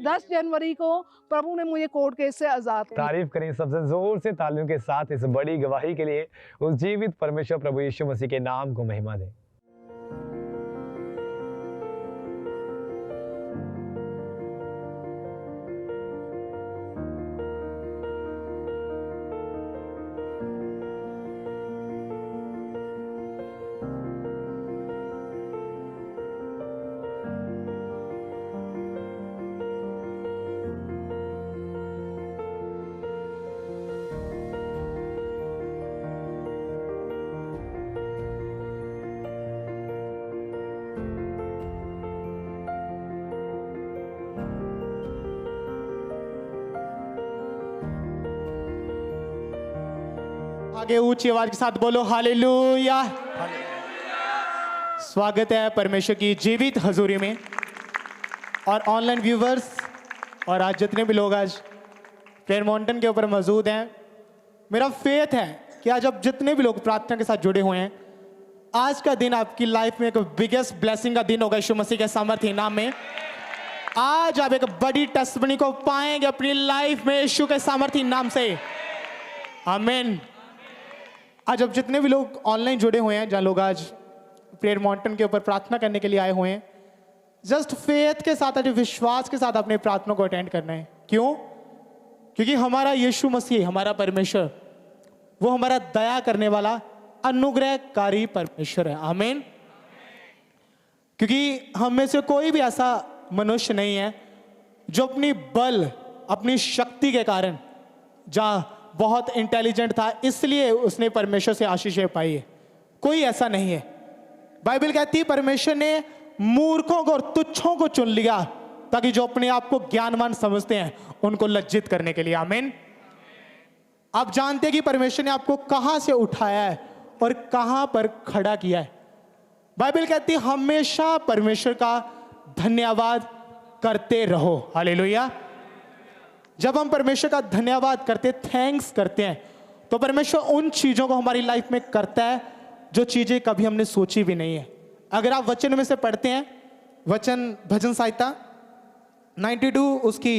10 जनवरी को प्रभु ने मुझे कोर्ट केस से आज़ाद किया। तारीफ करें सबसे जोर से तालियों के साथ इस बड़ी गवाही के लिए। उस जीवित परमेश्वर प्रभु यीशु मसीह के नाम को महिमा दें। आगे ऊंची आवाज के साथ बोलो हालेलुया। स्वागत है परमेश्वर की जीवित हजूरी में। और ऑनलाइन व्यूवर्स और आज जितने भी लोग आज प्रेयर माउंटेन के ऊपर मौजूद हैं, मेरा फेथ है कि आज अब जितने भी लोग प्रार्थना के साथ जुड़े हुए हैं, आज का दिन आपकी लाइफ में एक बिगेस्ट ब्लेसिंग का दिन होगा यीशु मसीह के सामर्थ्य नाम में। आज आप एक बड़ी टेस्टमनी को पाएंगे अपनी लाइफ में यीशु के सामर्थ्य नाम से। आमीन। आज अब जितने भी लोग ऑनलाइन जुड़े हुए हैं, जहाँ लोग आज प्रेयर माउंटेन के ऊपर प्रार्थना करने के लिए आए हुए हैं, जस्ट फेथ के साथ, आज विश्वास के साथ अपने प्रार्थना को अटेंड करना है। क्यों? क्योंकि हमारा यीशु मसीह, हमारा परमेश्वर, वो हमारा दया करने वाला अनुग्रहकारी परमेश्वर है। आमीन। क्योंकि हम में से कोई भी ऐसा मनुष्य नहीं है जो अपनी बल, अपनी शक्ति के कारण, जहाँ बहुत इंटेलिजेंट था इसलिए उसने परमेश्वर से आशीषें पाई है। कोई ऐसा नहीं है। बाइबल कहती है परमेश्वर ने मूर्खों को और तुच्छों को चुन लिया ताकि जो अपने आप को ज्ञानवान समझते हैं उनको लज्जित करने के लिए। आमीन। आप जानते हैं कि परमेश्वर ने आपको कहां से उठाया है और कहां पर खड़ा किया है। बाइबल कहती है हमेशा परमेश्वर का धन्यवाद करते रहो। हालेलुया। जब हम परमेश्वर का धन्यवाद करते, थैंक्स करते हैं, तो परमेश्वर उन चीजों को हमारी लाइफ में करता है जो चीजें कभी हमने सोची भी नहीं है। अगर आप वचन में से पढ़ते हैं, वचन भजन संहिता 92 उसकी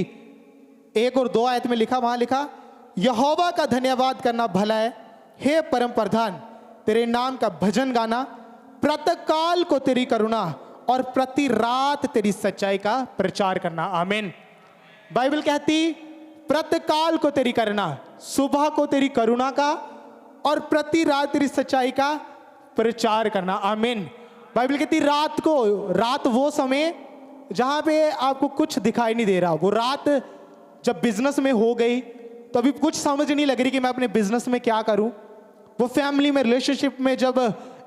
1 और 2 आयत में लिखा, वहां लिखा, यहोवा का धन्यवाद करना भला है, हे परम प्रधान तेरे नाम का भजन गाना, प्रातःकाल को तेरी करुणा और प्रति रात तेरी सच्चाई का प्रचार करना। आमीन। बाइबल कहती प्रातःकाल को तेरी करुणा, सुबह को तेरी करुणा का और प्रति रात तेरी सच्चाई का प्रचार करना। आमीन। बाइबल कहती रात को, रात वो समय जहां पे आपको कुछ दिखाई नहीं दे रहा, वो रात जब बिजनेस में हो गई तो अभी कुछ समझ नहीं लग रही कि मैं अपने बिजनेस में क्या करूं। वो फैमिली में, रिलेशनशिप में जब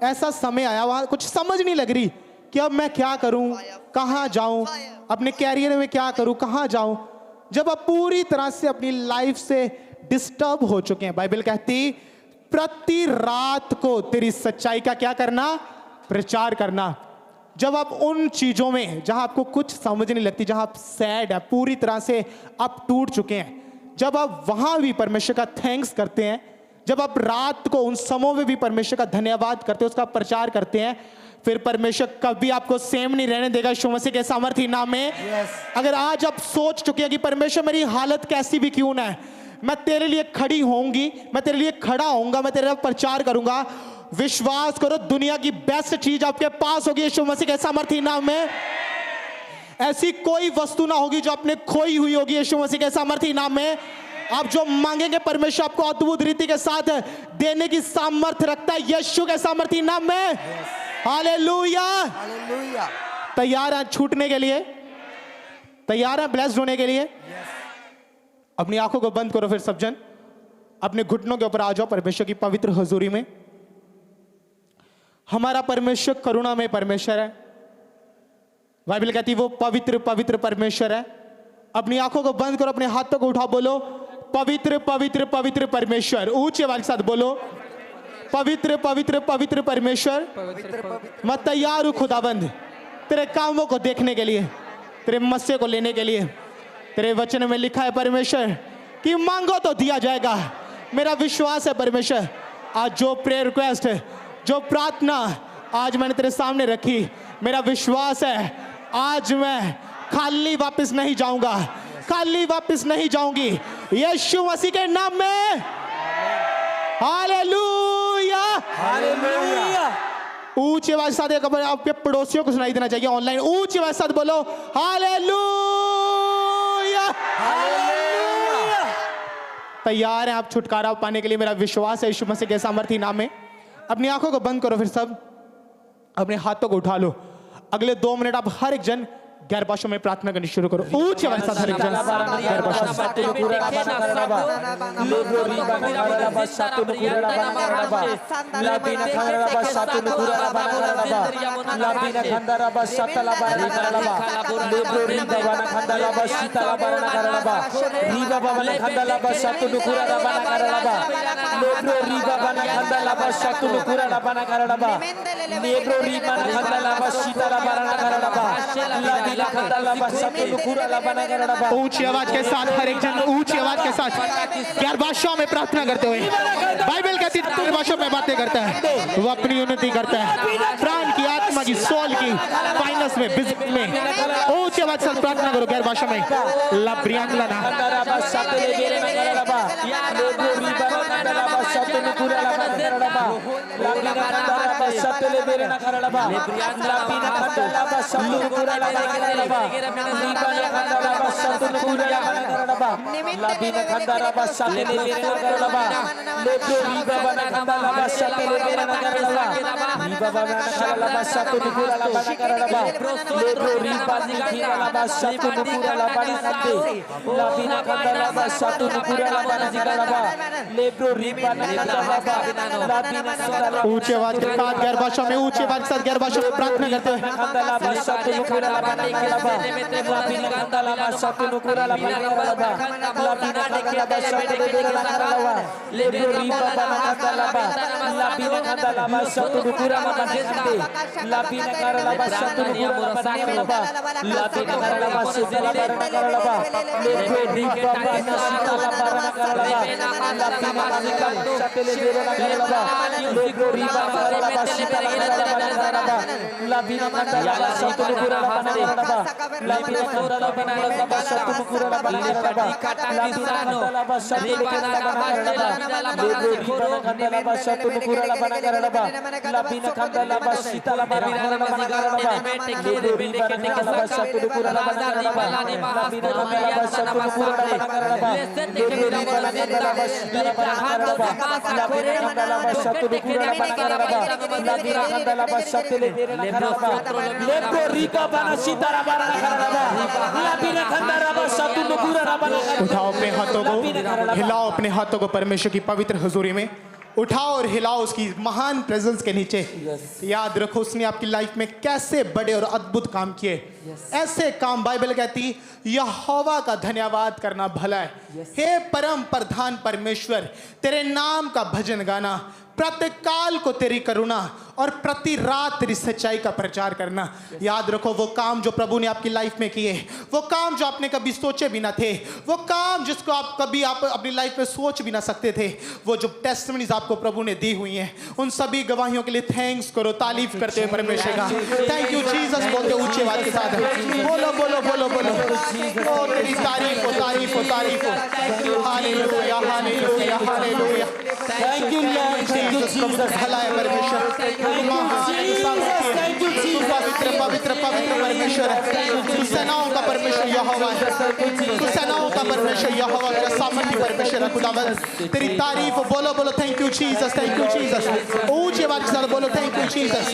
ऐसा समय आया, वहां कुछ समझ नहीं लग रही कि अब मैं क्या करूं, कहां जाऊं, अपने कैरियर में क्या करूं, कहां जाऊं। जब आप पूरी तरह से अपनी लाइफ से डिस्टर्ब हो चुके हैं, बाइबल कहती प्रति रात को तेरी सच्चाई का क्या करना, प्रचार करना। जब आप उन चीजों में जहां आपको कुछ समझ नहीं लगती, जहां आप सैड है, पूरी तरह से आप टूट चुके हैं, जब आप वहां भी परमेश्वर का थैंक्स करते हैं, जब आप रात को उन समयों में भी परमेश्वर का धन्यवाद करते हैं, उसका प्रचार करते हैं, फिर परमेश्वर कभी आपको सेम नहीं रहने देगा यीशु मसीह के सामर्थ्य नाम में। अगर आज आप सोच चुके हैं कि परमेश्वर मेरी हालत कैसी भी क्यों ना है, मैं तेरे लिए खड़ी होंगी, मैं तेरे लिए खड़ा होऊंगा, मैं तेरे लिए प्रचार करूंगा, विश्वास करो दुनिया की बेस्ट चीज आपके पास होगी यीशु मसीह के सामर्थ्य नाम में। ऐसी कोई वस्तु ना होगी जो आपने खोई हुई होगी यीशु मसीह के सामर्थ्य नाम में। आप जो मांगेंगे परमेश्वर आपको अद्भुत रीति के साथ देने की सामर्थ्य रखता है, यीशु के सामर्थ्य नाम में। हालेलुया। तैयार हैं छूटने के लिए? तैयार हैं ब्लेस्ड होने के लिए? अपनी आंखों को बंद करो, फिर सब जन अपने घुटनों के ऊपर आ जाओ परमेश्वर की पवित्र हुजूरी में। हमारा परमेश्वर करुणा में परमेश्वर है। बाइबल कहती है वो पवित्र पवित्र परमेश्वर है। अपनी आंखों को बंद करो, अपने हाथों को उठाओ, बोलो पवित्र पवित्र पवित्र परमेश्वर। ऊंचे आवाज के साथ बोलो पवित्र पवित्र पवित्र परमेश्वर। मैं तैयार हूं खुदाबंद तेरे कामों को देखने के लिए, तेरे मस्से को लेने के लिए। तेरे वचन में लिखा है परमेश्वर कि मांगो तो दिया जाएगा। मेरा विश्वास है परमेश्वर, आज जो प्रेयर रिक्वेस्ट है, जो प्रार्थना आज मैंने तेरे सामने रखी, मेरा विश्वास है आज मैं खाली वापस नहीं जाऊंगा, खाली वापस नहीं जाऊंगी, यीशु मसीह के नाम में। Hallelujah hallelujah. ऊंची आवाज के साथ आपके पड़ोसियों को सुनाई देना चाहिए ऑनलाइन। ऊंची आवाज के साथ बोलो हालेलुया हालेलुया। तैयार हैं आप छुटकारा पाने के लिए? मेरा विश्वास है यीशु मसीह के सामर्थी नाम में। अपनी आंखों को बंद करो, फिर सब अपने हाथों को उठा लो। अगले 2 मिनट आप हर एक जन गैर भाषा में प्रार्थना करनी शुरू करो। ऊंची आवाज के साथ हर एक जन गैर भाषा में। ऊंची आवाज के साथ हर एक जन ऊंची आवाज के साथ गैर भाषाओं में प्रार्थना करते हुए, बाइबल कहती है गैर भाषाओं में बातें करता है, वो अपनी उन्नति करता है, प्राण की, आत्मा की, सोल की, फाइनेंस में, बिजनेस में। ऊंची आवाज के साथ प्रार्थना करो गैर भाषा में। लाब्रियांगलाना ऊंची आवाज के साथ गैर भाषा में, ऊंची आवाज के साथ गैर भाषा में प्रार्थना करते हुए। उठाओ अपने हाथों को, हिलाओ अपने हाथों को परमेश्वर की पवित्र हुजूरी में, उठाओ और हिलाओ उसकी महान प्रेजेंस के नीचे। याद रखो उसने आपकी लाइफ में कैसे बड़े और अद्भुत काम किए। ऐसे काम बाइबल कहती यहोवा का धन्यवाद करना भला है। हे परम प्रधान परमेश्वर, तेरे नाम का भजन गाना, प्रतिकाल को तेरी करुणा और प्रति रात तेरी सच्चाई का प्रचार करना। याद रखो वो काम जो प्रभु ने आपकी लाइफ में किए, वो काम जो आपने कभी सोचे भी ना थे, वो काम जिसको आप कभी अपनी लाइफ में सोच भी ना सकते थे, वो जो टेस्टिमनीज आपको प्रभु ने दी हुई हैं, उन सभी गवाहियों के लिए थैंक्स करो, तारीफ करते हुए परमेश्वर का। थैंक यू जीसस बोलते ऊंची आवाज के साथ बोलो बोलो बोलो बोलो। ओ तेरी तारीफ हो तारीफ हो तारीफ हो। Hallelujah hallelujah hallelujah. Thank you Lord, thank you Jesus. भला है परमेश्वर, पवित्र पवित्र पवित्र परमेश्वर है। तू सेनाओं का परमेश्वर यहोवा है, तू सेनाओं का परमेश्वर यहोवा तेरा सामर्थी परमेश्वर है खुदावन। तेरी तारीफ बोलो बोलो thank you Jesus, thank you Jesus. ऊंची आवाज के साथ बोलो थैंक यू जीसस।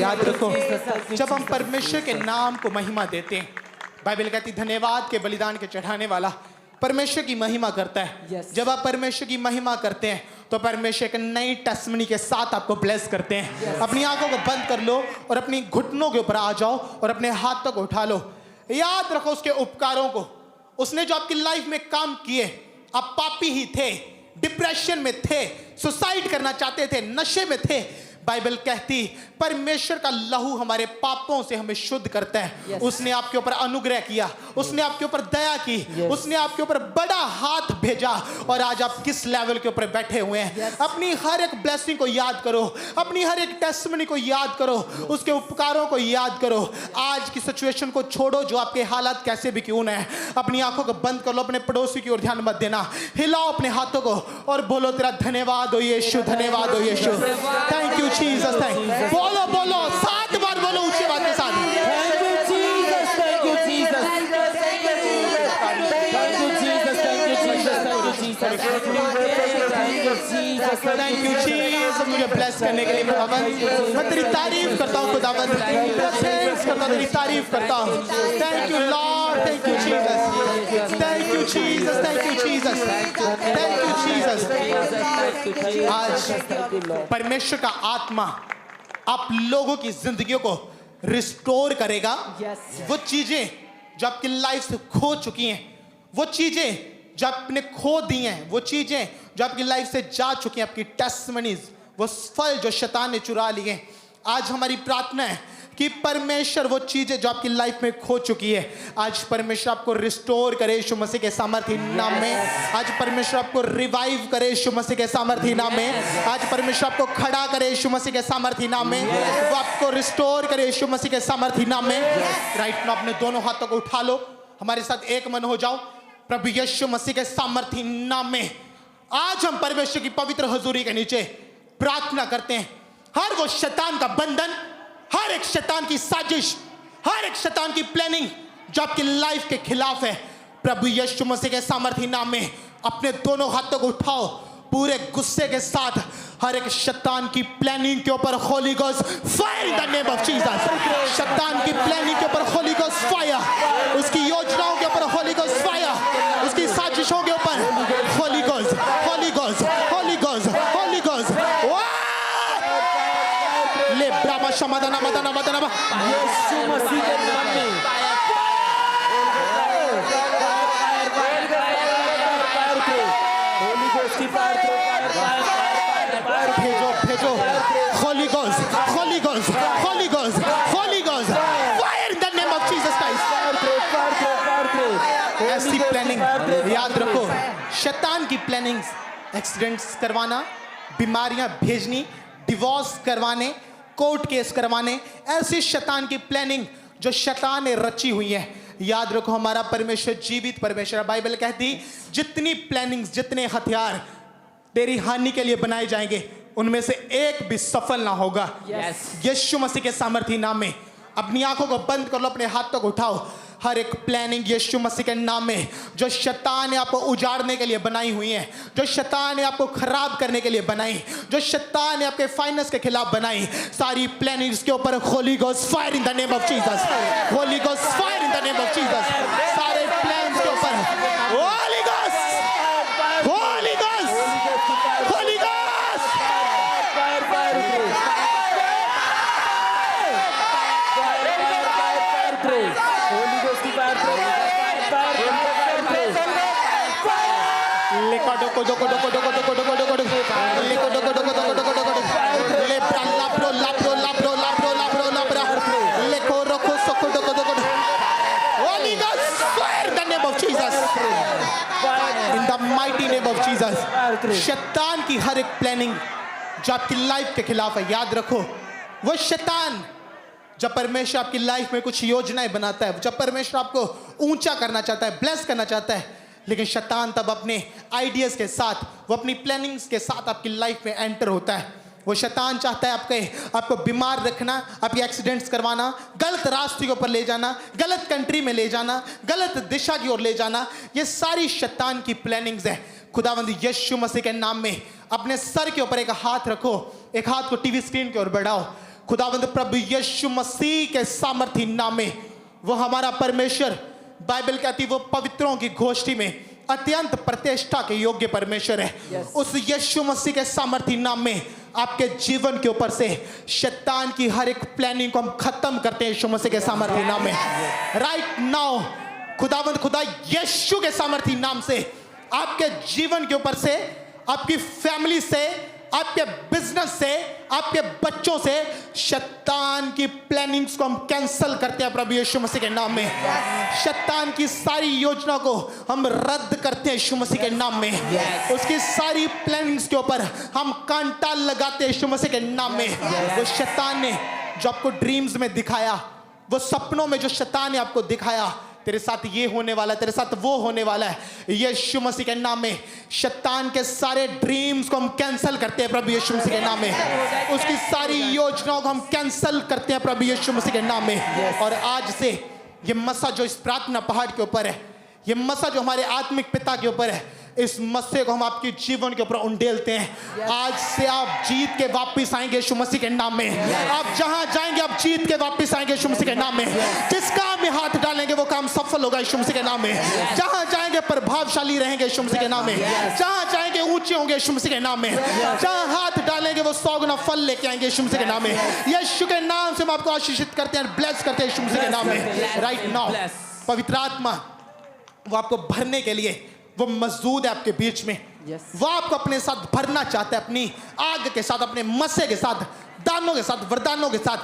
याद रखो जब हम परमेश्वर के नाम को महिमा देते हैं, बाइबल कहती धन्यवाद के बलिदान के चढ़ाने वाला परमेश्वर की महिमा करता है। जब आप परमेश्वर की महिमा करते हैं तो परमेश्वर एक नई टेस्टमनी के साथ आपको ब्लेस करते हैं। अपनी आंखों को बंद कर लो और अपनी घुटनों के ऊपर आ जाओ और अपने हाथों को उठा लो। याद रखो उसके उपकारों को, उसने जो आपकी लाइफ में काम किए। आप पापी ही थे, डिप्रेशन में थे, सुसाइड करना चाहते थे, नशे में थे। बाइबल कहती परमेश्वर का लहू हमारे पापों से हमें शुद्ध करता है। उसने आपके ऊपर अनुग्रह किया, उसने आपके ऊपर दया की, उसने आपके ऊपर बड़ा हाथ भेजा और आज आप किस लेवल के ऊपर बैठे हुए हैं। अपनी हर एक ब्लेसिंग को याद करो, अपनी हर एक टेस्टमनी को याद करो, उसके उपकारों को याद करो। आज की सिचुएशन को छोड़ो, जो आपके हालात कैसे भी क्यों ना है। अपनी आंखों को बंद कर लो, अपने पड़ोसी की ओर ध्यान मत देना। हिलाओ अपने हाथों को और बोलो तेरा धन्यवाद हो यीशु, धन्यवाद हो यीशु, थैंक यू जीसस। थैंक बोलो बोलो 7 बार बोलो ऊंची आवाज के साथ। Thank you Jesus, thank you Jesus, thank you Jesus, thank you Jesus, thank you Jesus, thank you Jesus, thank you Jesus मुझे ब्लेस करने के लिए खुदावन। मैं तेरी तारीफ करता हूँ खुदावन, थैंक्स करता हूँ, तेरी तारीफ करता हूँ। Thank you Lord, thank you Jesus, thank you Jesus, thank you Jesus, thank you Jesus. आज परमेश्वर का आत्मा आप लोगों की जिंदगियों को रिस्टोर करेगा। वो चीजें जो आपकी लाइफ से खो चुकी हैं, वो चीजें जो आपने खो दी हैं, वो चीजें जो आपकी लाइफ से जा चुकी हैं, आपकी टेस्टमनीज, वो फल जो शैतान ने चुरा लिए। आज हमारी प्रार्थना है कि परमेश्वर वो चीजें जो आपकी लाइफ में खो चुकी है, आज परमेश्वर आपको रिस्टोर करे यीशु मसीह के सामर्थी नाम में। आज परमेश्वर आपको रिवाइव करे यीशु मसीह के सामर्थी नाम में। आज परमेश्वर आपको खड़ा करे यीशु मसीह के सामर्थी नाम में। वो आपको रिस्टोर करे यीशु मसीह के सामर्थी नाम में। राइट नाउ अपने दोनों हाथों को उठा लो, हमारे साथ एक मन हो जाओ। प्रभु यीशु मसीह के सामर्थी नाम में आज हम परमेश्वर की पवित्र हुजूरी के नीचे प्रार्थना करते हैं। हर वो शैतान का बंधन, हर एक शैतान की साजिश, हर एक शैतान की प्लानिंग जो आपकी लाइफ के खिलाफ है, प्रभु यीशु मसीह के सामर्थी नाम में अपने दोनों हाथों को उठाओ पूरे गुस्से के साथ। हर एक शैतान की प्लानिंग के ऊपर Holi ghost fire in the name of Jesus. शैतान की प्लानिंग के ऊपर होली गोस्ट फायर, उसकी योजनाओं के ऊपर होली गोस्ट फायर, उसकी साजिशों के ऊपर Holi ghost, Holi ghost, Holi ghost, Holi ghost. ले ब्राह्मण समाधान मदन मदन यीशु मसीह के नाम में होली गोस्ट की भेजो भेजो Holi ghost, Holi ghost, Holi ghost, Holi ghost fire in the name of Jesus Christ. ऐसी प्लानिंग याद रखो, शैतान की प्लानिंग्स, एक्सीडेंट्स करवाना, बीमारियां भेजनी, डिवोर्स करवाने, कोर्ट केस करवाने, ऐसी शैतान की प्लानिंग जो शैतान ने रची हुई है। याद रखो हमारा परमेश्वर जीवित परमेश्वर है। बाइबल कहती जितनी प्लानिंग्स, जितने हथियार तेरी हानि के लिए बनाए जाएंगे, उनमें से एक भी सफल ना होगा। यीशु मसीह के सामर्थी नाम में अपनी आंखों को बंद कर लो, अपने हाथों को उठाओ। हर एक प्लानिंग यीशु मसीह के नाम में जो शैतान ने आपको उजाड़ने के लिए बनाई हुई है, जो शैतान ने आपको खराब करने के लिए बनाई, जो शैतान ने आपके फाइनेंस के खिलाफ बनाई, सारी प्लानिंग्स के ऊपर Holi ghost fire in the name of Jesus, Holi ghost fire in the name of Jesus. सारे प्लान्स के ऊपर Holi ghost, Holi ghost, Holi ghost. शैतान की हर एक प्लानिंग जो आपकी लाइफ के खिलाफ है, याद रखो वो शैतान जब परमेश्वर आपकी लाइफ में कुछ योजनाएं बनाता है, जब परमेश्वर आपको ऊंचा करना चाहता है, ब्लेस करना चाहता है, लेकिन शैतान तब अपने आइडियाज के साथ, वो अपनी प्लानिंग्स के साथ आपकी लाइफ में एंटर होता है। वो शैतान चाहता है आपको बीमार रखना, आपके एक्सीडेंट्स करवाना, गलत रास्ते के ऊपर ले जाना, गलत कंट्री में ले जाना, गलत दिशा की ओर ले जाना। ये सारी शैतान की प्लानिंग्स है। खुदावंद यीशु मसीह के नाम में अपने सर के ऊपर एक हाथ रखो, एक हाथ को टीवी स्क्रीन की ओर बढ़ाओ। खुदावंद प्रभु यीशु मसीह के सामर्थी नाम में वो हमारा परमेश्वर, बाइबल कहती वो पवित्रों की गोष्ठी में अत्यंत प्रतिष्ठा के योग्य परमेश्वर है। उस यीशु मसीह के सामर्थी नाम में आपके जीवन के ऊपर से शैतान की हर एक प्लानिंग को हम खत्म करते हैं यीशु मसीह के सामर्थी नाम में। राइट नाउ खुदावंद खुदा यीशु के सामर्थी नाम से आपके जीवन के ऊपर से, आपकी फैमिली से, आपके बिजनेस से, आपके बच्चों से शैतान की प्लानिंग्स को हम कैंसिल करते हैं प्रभु यीशु मसीह के नाम में। शैतान की सारी योजना को हम रद्द करते हैं यीशु मसीह के नाम में। उसकी सारी प्लानिंग्स के ऊपर हम कांटा लगाते हैं यीशु मसीह के नाम में। वो शैतान ने जो आपको ड्रीम्स में दिखाया, वो सपनों में जो शैतान ने आपको दिखाया, तेरे साथ ये होने वाला है, तेरे साथ वो होने वाला है, यीशु मसीह के नाम में शैतान के सारे ड्रीम्स को हम कैंसिल करते हैं प्रभु यीशु मसीह के नाम में। उसकी सारी योजनाओं को हम कैंसिल करते हैं प्रभु यीशु मसीह के नाम में। और आज से ये मसा जो इस प्रार्थना पहाड़ के ऊपर है, ये मसा जो हमारे आत्मिक पिता के ऊपर है, इस मस्से को हम आपके जीवन के ऊपर उंडेलते हैं। आज से आप जीत के वापस आएंगे यीशु मसीह के नाम में। आप जहां जाएंगे आप जीत के वापस आएंगे यीशु मसीह के नाम में। जिस काम में हाथ डालेंगे वो काम सफल होगा यीशु मसीह के नाम में। जहां जाएंगे प्रभावशाली रहेंगे यीशु मसीह के नाम में। जहां जाएंगे ऊंचे होंगे यीशु मसीह के नाम में। जहां हाथ डालेंगे वो 100 गुना फल लेके आएंगे यीशु मसीह के नाम में। यीशु के नाम से हम आपको आशीषित करते हैं, ब्लेस करते हैं यीशु मसीह के नाम में। राइट नाउ पवित्र आत्मा वो आपको भरने के लिए वो मौजूद है आपके बीच में। वो आपको अपने साथ भरना चाहता है, अपनी आग के साथ, अपने मस्से के साथ, दानों के साथ, वरदानों के साथ।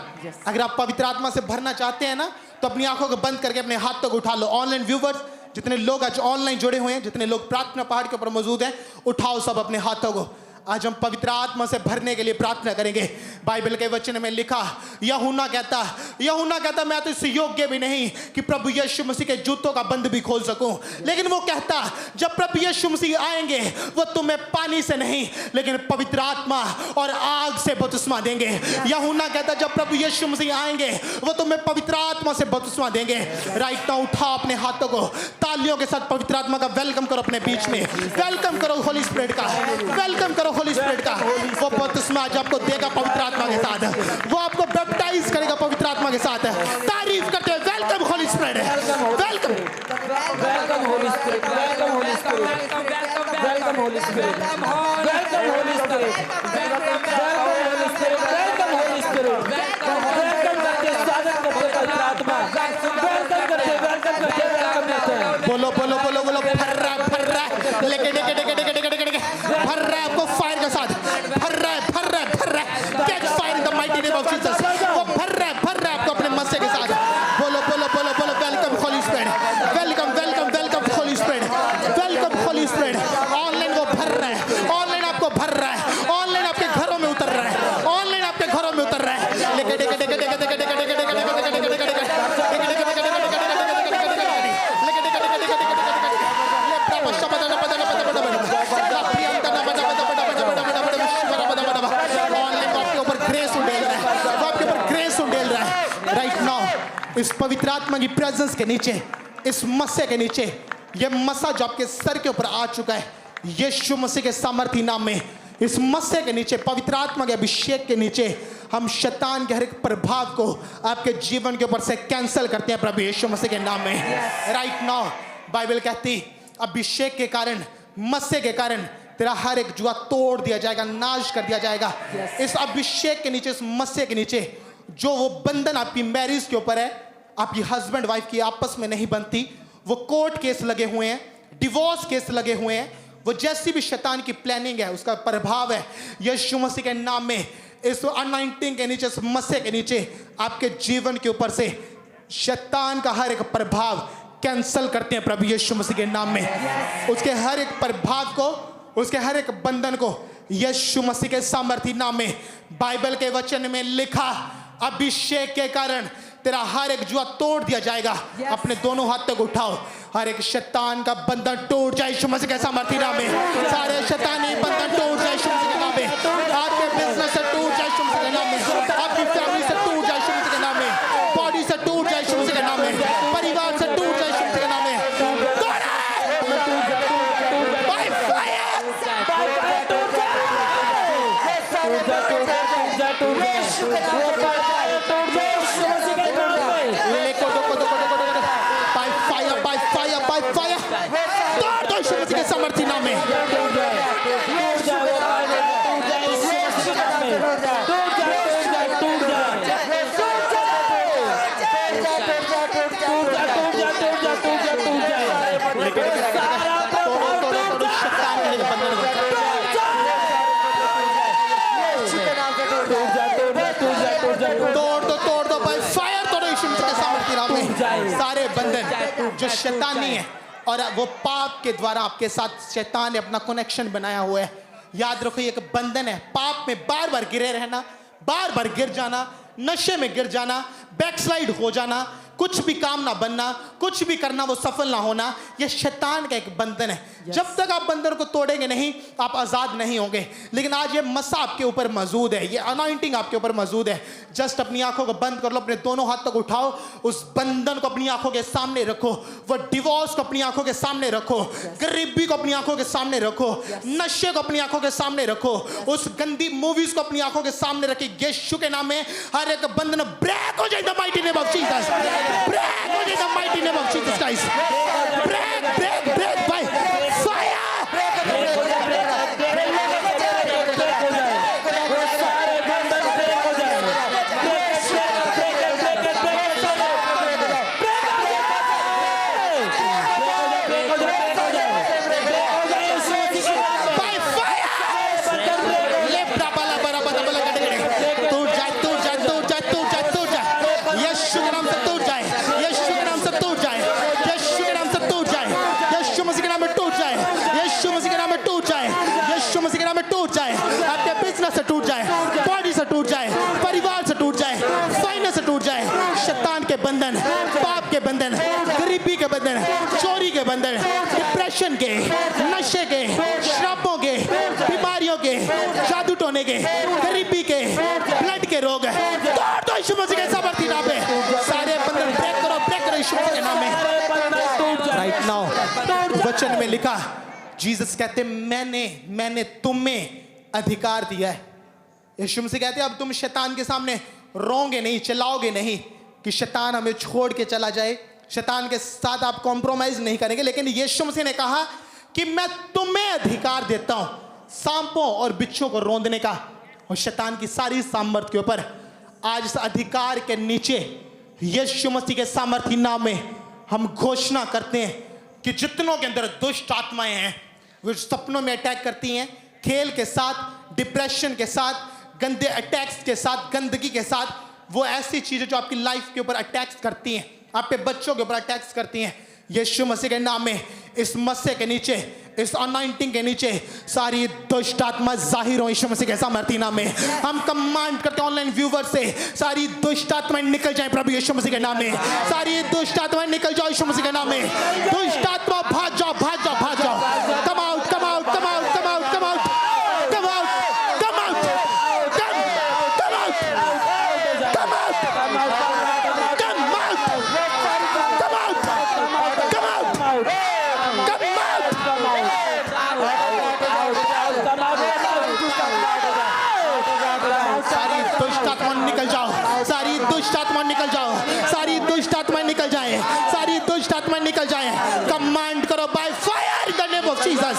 अगर आप पवित्र आत्मा से भरना चाहते हैं ना, तो अपनी आंखों को बंद करके अपने हाथ तक उठा लो। ऑनलाइन व्यूवर्स जितने लोग आज ऑनलाइन जुड़े हुए हैं, जितने लोग प्रार्थना पहाड़ के ऊपर मौजूद हैं, उठाओ सब अपने हाथों को। आज हम पवित्र आत्मा से भरने के लिए प्रार्थना करेंगे। बाइबल के वचन में लिखा, यूहन्ना कहता मैं तो इस योग्य भी नहीं कि प्रभु यीशु मसीह के जूतों का बंद भी खोल सकूं, लेकिन वो कहता जब प्रभु यीशु मसीह आएंगे वो तुम्हें पानी से नहीं लेकिन पवित्र आत्मा और आग से बपतिस्मा देंगे। यूहन्ना कहता जब प्रभु यीशु मसीह आएंगे वो तुम्हें पवित्र आत्मा से बपतिस्मा देंगे। राइट नाउ उठाओ अपने हाथों को, तालियों के साथ पवित्र आत्मा का वेलकम करो अपने बीच में। वेलकम करो होली स्पिरिट का, वेलकम करो होली स्पिरिट का। वो बपतिस्मा आज आपको देगा पवित्र आत्मा के साथ, वो आपको बैप्टाइज करेगा पवित्र आत्मा के साथ। तारीफ करते हैं, welcome Holi spirit, welcome welcome Holi spirit, welcome Holi spirit, welcome Holi spirit, welcome Holi spirit, welcome Holi spirit, welcome Holi spirit, welcome करते स्वागत करते पवित्र आत्मा, वेलकम करते वेलकम करते। बोलो बोलो बोलो बोलो, भर रहा लेके डेके डेके डेके डेके डेके भर रहा है आपको फायर के साथ, भर रहा है भर रहा है भर रहा है। Catch fire in the mighty name of Jesus. वो भर रहा है आपको अपने मस्से के साथ। बोलो बोलो बोलो बोलो, welcome Holi spirit, welcome welcome welcome Holi spirit, welcome Holi spirit. Online वो भर रहा है, ऑनलाइन आपको भर रहा है, ऑनलाइन आपके घरों में उतर रहा है, ऑनलाइन आपके घरों में उतर रहा है। लेके डेके डेके डेके डेके डेके डेके डेके डेके डेके डेके इस पवित्र आत्मा की प्रेजेंस के नीचे, इस मस्से के नीचे, ये मस्सा जो आपके सर के ऊपर आ चुका है, यीशु मसीह के सामर्थी नाम में, इस मस्से के नीचे, पवित्र आत्मा के अभिषेक के नीचे हम शैतान के हर एक प्रभाव को आपके जीवन के ऊपर से कैंसिल करते हैं प्रभु यीशु मसीह के नाम में। राइट नाउ बाइबल कहती अभिषेक के कारण, मस्से के कारण तेरा हर एक जुआ तोड़ दिया जाएगा, नाश कर दिया जाएगा। इस अभिषेक के नीचे, इस मस्से के नीचे जो वो बंधन आपकी मैरिज के ऊपर है, आपकी हस्बैंड वाइफ की आपस में नहीं बनती, वो कोर्ट केस लगे हुए हैं, डिवोर्स केस लगे हुए हैं, वो जैसी भी शैतान की प्लानिंग है उसका प्रभाव है, यीशु मसीह के नाम में इस अनॉइंटिंग के नीचे, इस मस्से के नीचे आपके जीवन के ऊपर से शैतान का हर एक प्रभाव कैंसिल करते हैं प्रभु यीशु मसीह के नाम में। उसके हर एक प्रभाव को, उसके हर एक बंधन को यीशु मसीह के सामर्थी नाम में, बाइबल के वचन में लिखा अभिषेक के कारण तेरा हर एक जुआ तोड़ दिया जाएगा। अपने दोनों हाथ तक उठाओ, हर एक शैतान का बंधन टूट जाए यीशु मसीह के सामर्थी नाम में। सारे शैतानी बंधन टूट जाए यीशु मसीह के नाम में। आपके बिजनेस से टूट जाए यीशु मसीह के नाम में। आपकी फैमिली से टूट जाए यीशु मसीह के नाम में। बॉडी से टूट जाए यीशु मसीह के नाम में। परिवार से टूट जाए यीशु मसीह के नाम में। सामर्थी नाम में तोड़ दो भाई, फायर तोड़ो यीशु मसीह के सामर्थी नाम में। सारे बंधन जो शैतानी है और वो पाप के द्वारा आपके साथ शैतान ने अपना कनेक्शन बनाया हुआ है, याद रखो ये एक बंधन है। पाप में बार बार गिरे रहना, बार बार गिर जाना, नशे में गिर जाना, बैकस्लाइड हो जाना, कुछ भी काम ना बनना, कुछ भी करना वो सफल ना होना, ये शैतान का एक बंधन है। जब तक आप बंधन को तोड़ेंगे नहीं, आप आजाद नहीं होंगे। लेकिन आज ये मसा आपके ऊपर मौजूद है, ये अनॉइंटिंग आपके ऊपर मौजूद है। जस्ट अपनी आंखों को बंद कर लो, अपने दोनों हाथ तक उठाओ, उस बंधन को अपनी आंखों के सामने रखो, वो डिवोर्स को अपनी आंखों के सामने रखो, गरीबी को अपनी आंखों के सामने रखो, नशे को अपनी आंखों के सामने रखो, उस गंदी मूवीज को अपनी आंखों के सामने रखी। यीशु के नाम में हर एक बंधन ब्रेक हो जाए, the mighty name of Jesus. Break in the mighty name of Jesus Christ. Break by fire. आपके बिजनेस से टूट जाए, बॉडी से टूट जाए, परिवार से टूट जाए, फाइनेंस से टूट जाए। शैतान के बंधन, पाप के बंधन, गरीबी के बंधन, चोरी के बंधन, डिप्रेशन के, नशे के, श्रापों के, बीमारियों के, जादू टोने के, गरीबी के, ब्लड के रोग तोड़ दो यीशु मसीह के सामर्थी नाम में। सारे बंधन ब्रेक करो यीशु मसीह के नाम में। राइट नाउ वचन में लिखा, जीसस कहते मैंने तुम्हें अधिकार दिया है। यीशु मसीह कहते अब तुम शैतान के सामने रोंगे नहीं, चिल्लाओगे नहीं कि शैतान हमें छोड़ के चला जाए, शैतान के साथ आप कॉम्प्रोमाइज नहीं करेंगे। लेकिन यीशु मसीह ने कहा कि मैं तुम्हें अधिकार देता हूं सांपों और बिच्छों को रौंदने का और शैतान की सारी सामर्थ के ऊपर। आज इस अधिकार के नीचे यीशु मसीह के सामर्थी नाम में हम घोषणा करते हैं कि जितनों के अंदर दुष्ट आत्माएं हैं, वो सपनों में अटैक करती हैं, खेल के साथ, डिप्रेशन के साथ, गंदे अटैक्स के साथ, गंदगी के साथ, वो ऐसी चीजें जो आपकी लाइफ के ऊपर अटैक्स करती हैं, आप पे बच्चों के ऊपर अटैक्स करती हैं, यीशु मसीह के नाम में इस मस्से के नीचे, इस अनॉइंटिंग के नीचे सारी दुष्ट आत्मा जाहिर हो यीशु मसीह के सामर्थी नाम में। हम कमांड करते हैं ऑनलाइन व्यूवर से, सारी दुष्ट आत्माएं निकल जाए प्रभु यीशु मसीह के नाम में। सारी दुष्ट आत्माएं निकल जाओ यीशु मसीह के नाम में। दुष्ट आत्मा भाग जाओ, भाग जाओ, भाग जाओ। Come out, come out, come out, come out, come out, come out, come out, come out, come out, सारी दुष्ट आत्मा निकल जाओ, सारी दुष्ट आत्मा निकल जाओ, सारी दुष्ट आत्मा निकल जाए, सारी दुष्ट आत्मा निकल जाए। कमांड करो by fire in the name of Jesus.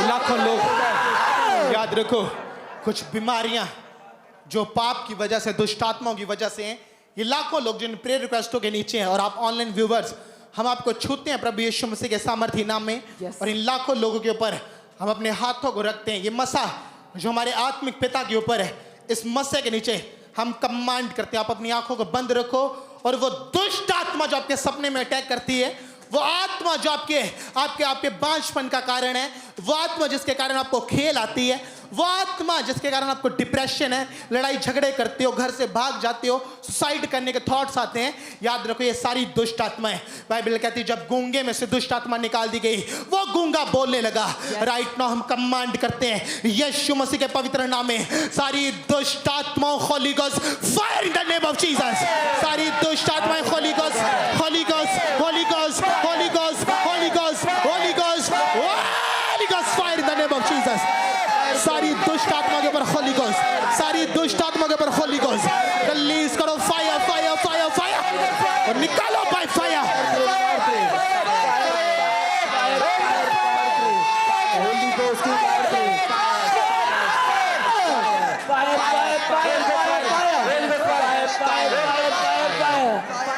लाखों लोग याद रखो, कुछ बीमारियां जो पाप की वजह से, दुष्ट आत्माओं की वजह से हैं, ये लाखों लोग जिन प्रेयर रिक्वेस्टों के नीचे हैं और आप ऑनलाइन व्यूवर्स, हम आपको छूते हैं प्रभु यीशु मसीह के सामर्थी नाम में। और इन लाखों लोगों के ऊपर हम अपने हाथों को रखते हैं। ये मसा जो हमारे आत्मिक पिता के ऊपर है, इस मस्से के नीचे हम कमांड करते हैं, आप अपनी आंखों को बंद रखो और वो दुष्ट आत्मा जो आपके सपने में अटैक करती है, वो आत्मा जो आपके आपके आपके बांझपन का कारण है, वो आत्मा जिसके कारण आपको खेल आती है, वो आत्मा जिसके कारण आपको डिप्रेशन है, लड़ाई झगड़े करते हो, घर से भाग जाते हो, सुसाइड करने के थॉट्स आते हैं, याद रखो ये सारी दुष्ट आत्मा है। बाइबल कहती है जब गूंगे में से दुष्ट आत्मा निकाल दी गई, वो गूंगा बोलने लगा। राइट नाउ हम कमांड करते हैं यीशु मसीह के पवित्र नाम में, सारी दुष्ट आत्माओं Holi ghost fire in the name of Jesus. सारी दुष्ट आत्माएं Holi ghost Holi ghost Holi ghost Holi ghost Holi ghost Holi ghost Holi ghost fire in the name of Jesus. सारी दुष्ट आत्मा के ऊपर होली गोस्ट, सारी दुष्ट आत्मा के ऊपर होली गोस्ट रिलीज करो। फायर फायर फायर फायर और निकालो बाय फायर। होली गोस्ट की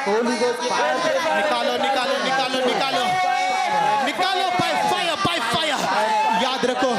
होली गोस्ट निकालो निकालो निकालो निकालो निकालो बाय फायर। याद रखो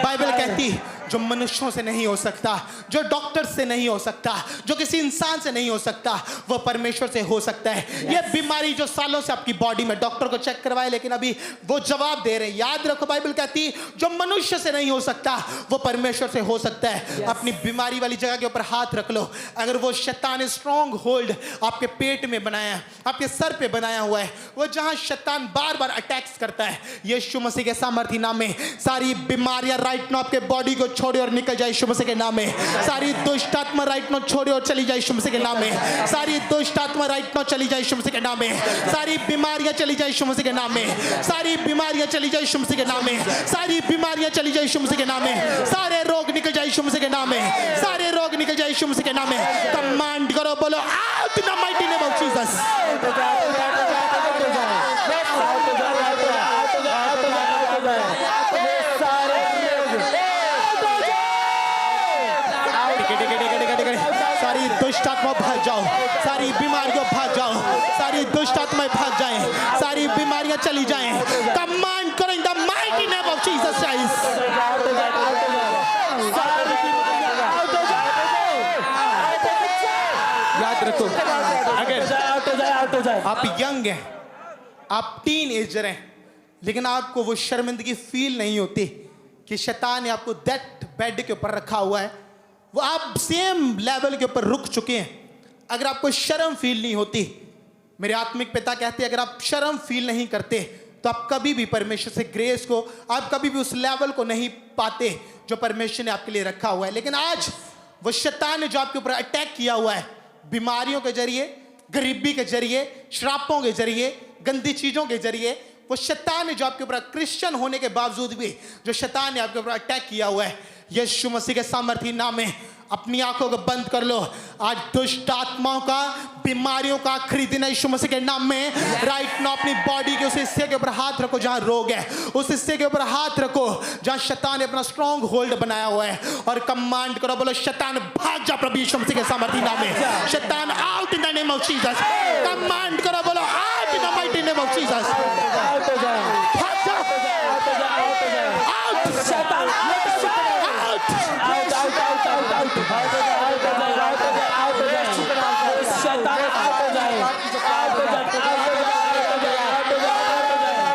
बाइबल कहती जो मनुष्यों से नहीं हो सकता, जो डॉक्टर से नहीं हो सकता, जो किसी इंसान से नहीं हो सकता, वो परमेश्वर से हो सकता है। ये बीमारी जो सालों से आपकी बॉडी में, डॉक्टर को चेक करवाए लेकिन अभी वो जवाब दे रहे हैं, याद रखो बाइबल कहती जो मनुष्य से नहीं हो सकता वो परमेश्वर से हो सकता है। अपनी बीमारी वाली जगह के ऊपर हाथ रख लो। अगर वो शैतान स्ट्रॉन्ग होल्ड आपके पेट में बनाया, आपके सर पे बनाया हुआ है, वो जहां शैतान बार बार अटैक्स करता है, यीशु मसीह के सामर्थ्य नाम में सारी बीमारियां राइट नाउ आपके बॉडी को छोड़े और निकल जाए यीशु मसीह के नाम में। सारी दुष्ट आत्मा राइट नाउ छोड़े और चली जाए यीशु मसीह के नाम में। सारी दुष्ट आत्मा राइट नाउ चली जाए यीशु मसीह के नाम में। सारी बीमारियां चली जाए यीशु मसीह के नाम में। सारी बीमारियां चली जाए यीशु मसीह के नाम में। सारी बीमारियां चली जाए यीशु मसीह के नाम में। सारे रोग निकल जाए यीशु मसीह के नाम में। सारे रोग निकल जाए यीशु मसीह के नाम में। कमांड करो, बोलो out in the mighty name of Jesus. सारी दुष्ट आत्मा भाग जाओ, सारी बीमारियों भाग जाओ, सारी दुष्ट आत्माएं भाग जाएं, सारी बीमारियां चली जाएं। कमांड करो इन the mighty name of Jesus Christ. याद रखो अगर आप यंग हैं, आप टीन एजर हैं, लेकिन आपको वो शर्मिंदगी फील नहीं होती कि शैतान ने आपको दैट बेड के ऊपर रखा हुआ है, वो आप सेम लेवल के ऊपर रुक चुके हैं, अगर आपको शर्म फील नहीं होती, मेरे आत्मिक पिता कहते हैं अगर आप शर्म फील नहीं करते तो आप कभी भी परमेश्वर से ग्रेस को, आप कभी भी उस लेवल को नहीं पाते जो परमेश्वर ने आपके लिए रखा हुआ है। लेकिन आज वो शैतान ने जो आपके ऊपर अटैक किया हुआ है, बीमारियों के जरिए, गरीबी के जरिए, श्रापों के जरिए, गंदी चीजों के जरिए, वो शैतान ने जो आपके ऊपर क्रिश्चियन होने के बावजूद भी जो शैतान ने आपके ऊपर अटैक किया हुआ है, यीशु मसीह के सामर्थ्य नाम में अपनी आंखों को बंद कर लो। आज दुष्ट आत्माओं का, बीमारियों का खरीदना यीशु मसीह के नाम में। राइट नाउ अपनी बॉडी के उस हिस्से के ऊपर हाथ रखो जहां रोग है, उस हिस्से के ऊपर हाथ रखो जहां शैतान ने अपना स्ट्रॉन्ग होल्ड बनाया हुआ है, और कमांड करो, बोलो शैतान भाग जा प्रभु यीशु मसीह के सामर्थ्य नाम में। शैतान out in the name of Jesus. Command करो, बोलो out in the mighty name of Jesus.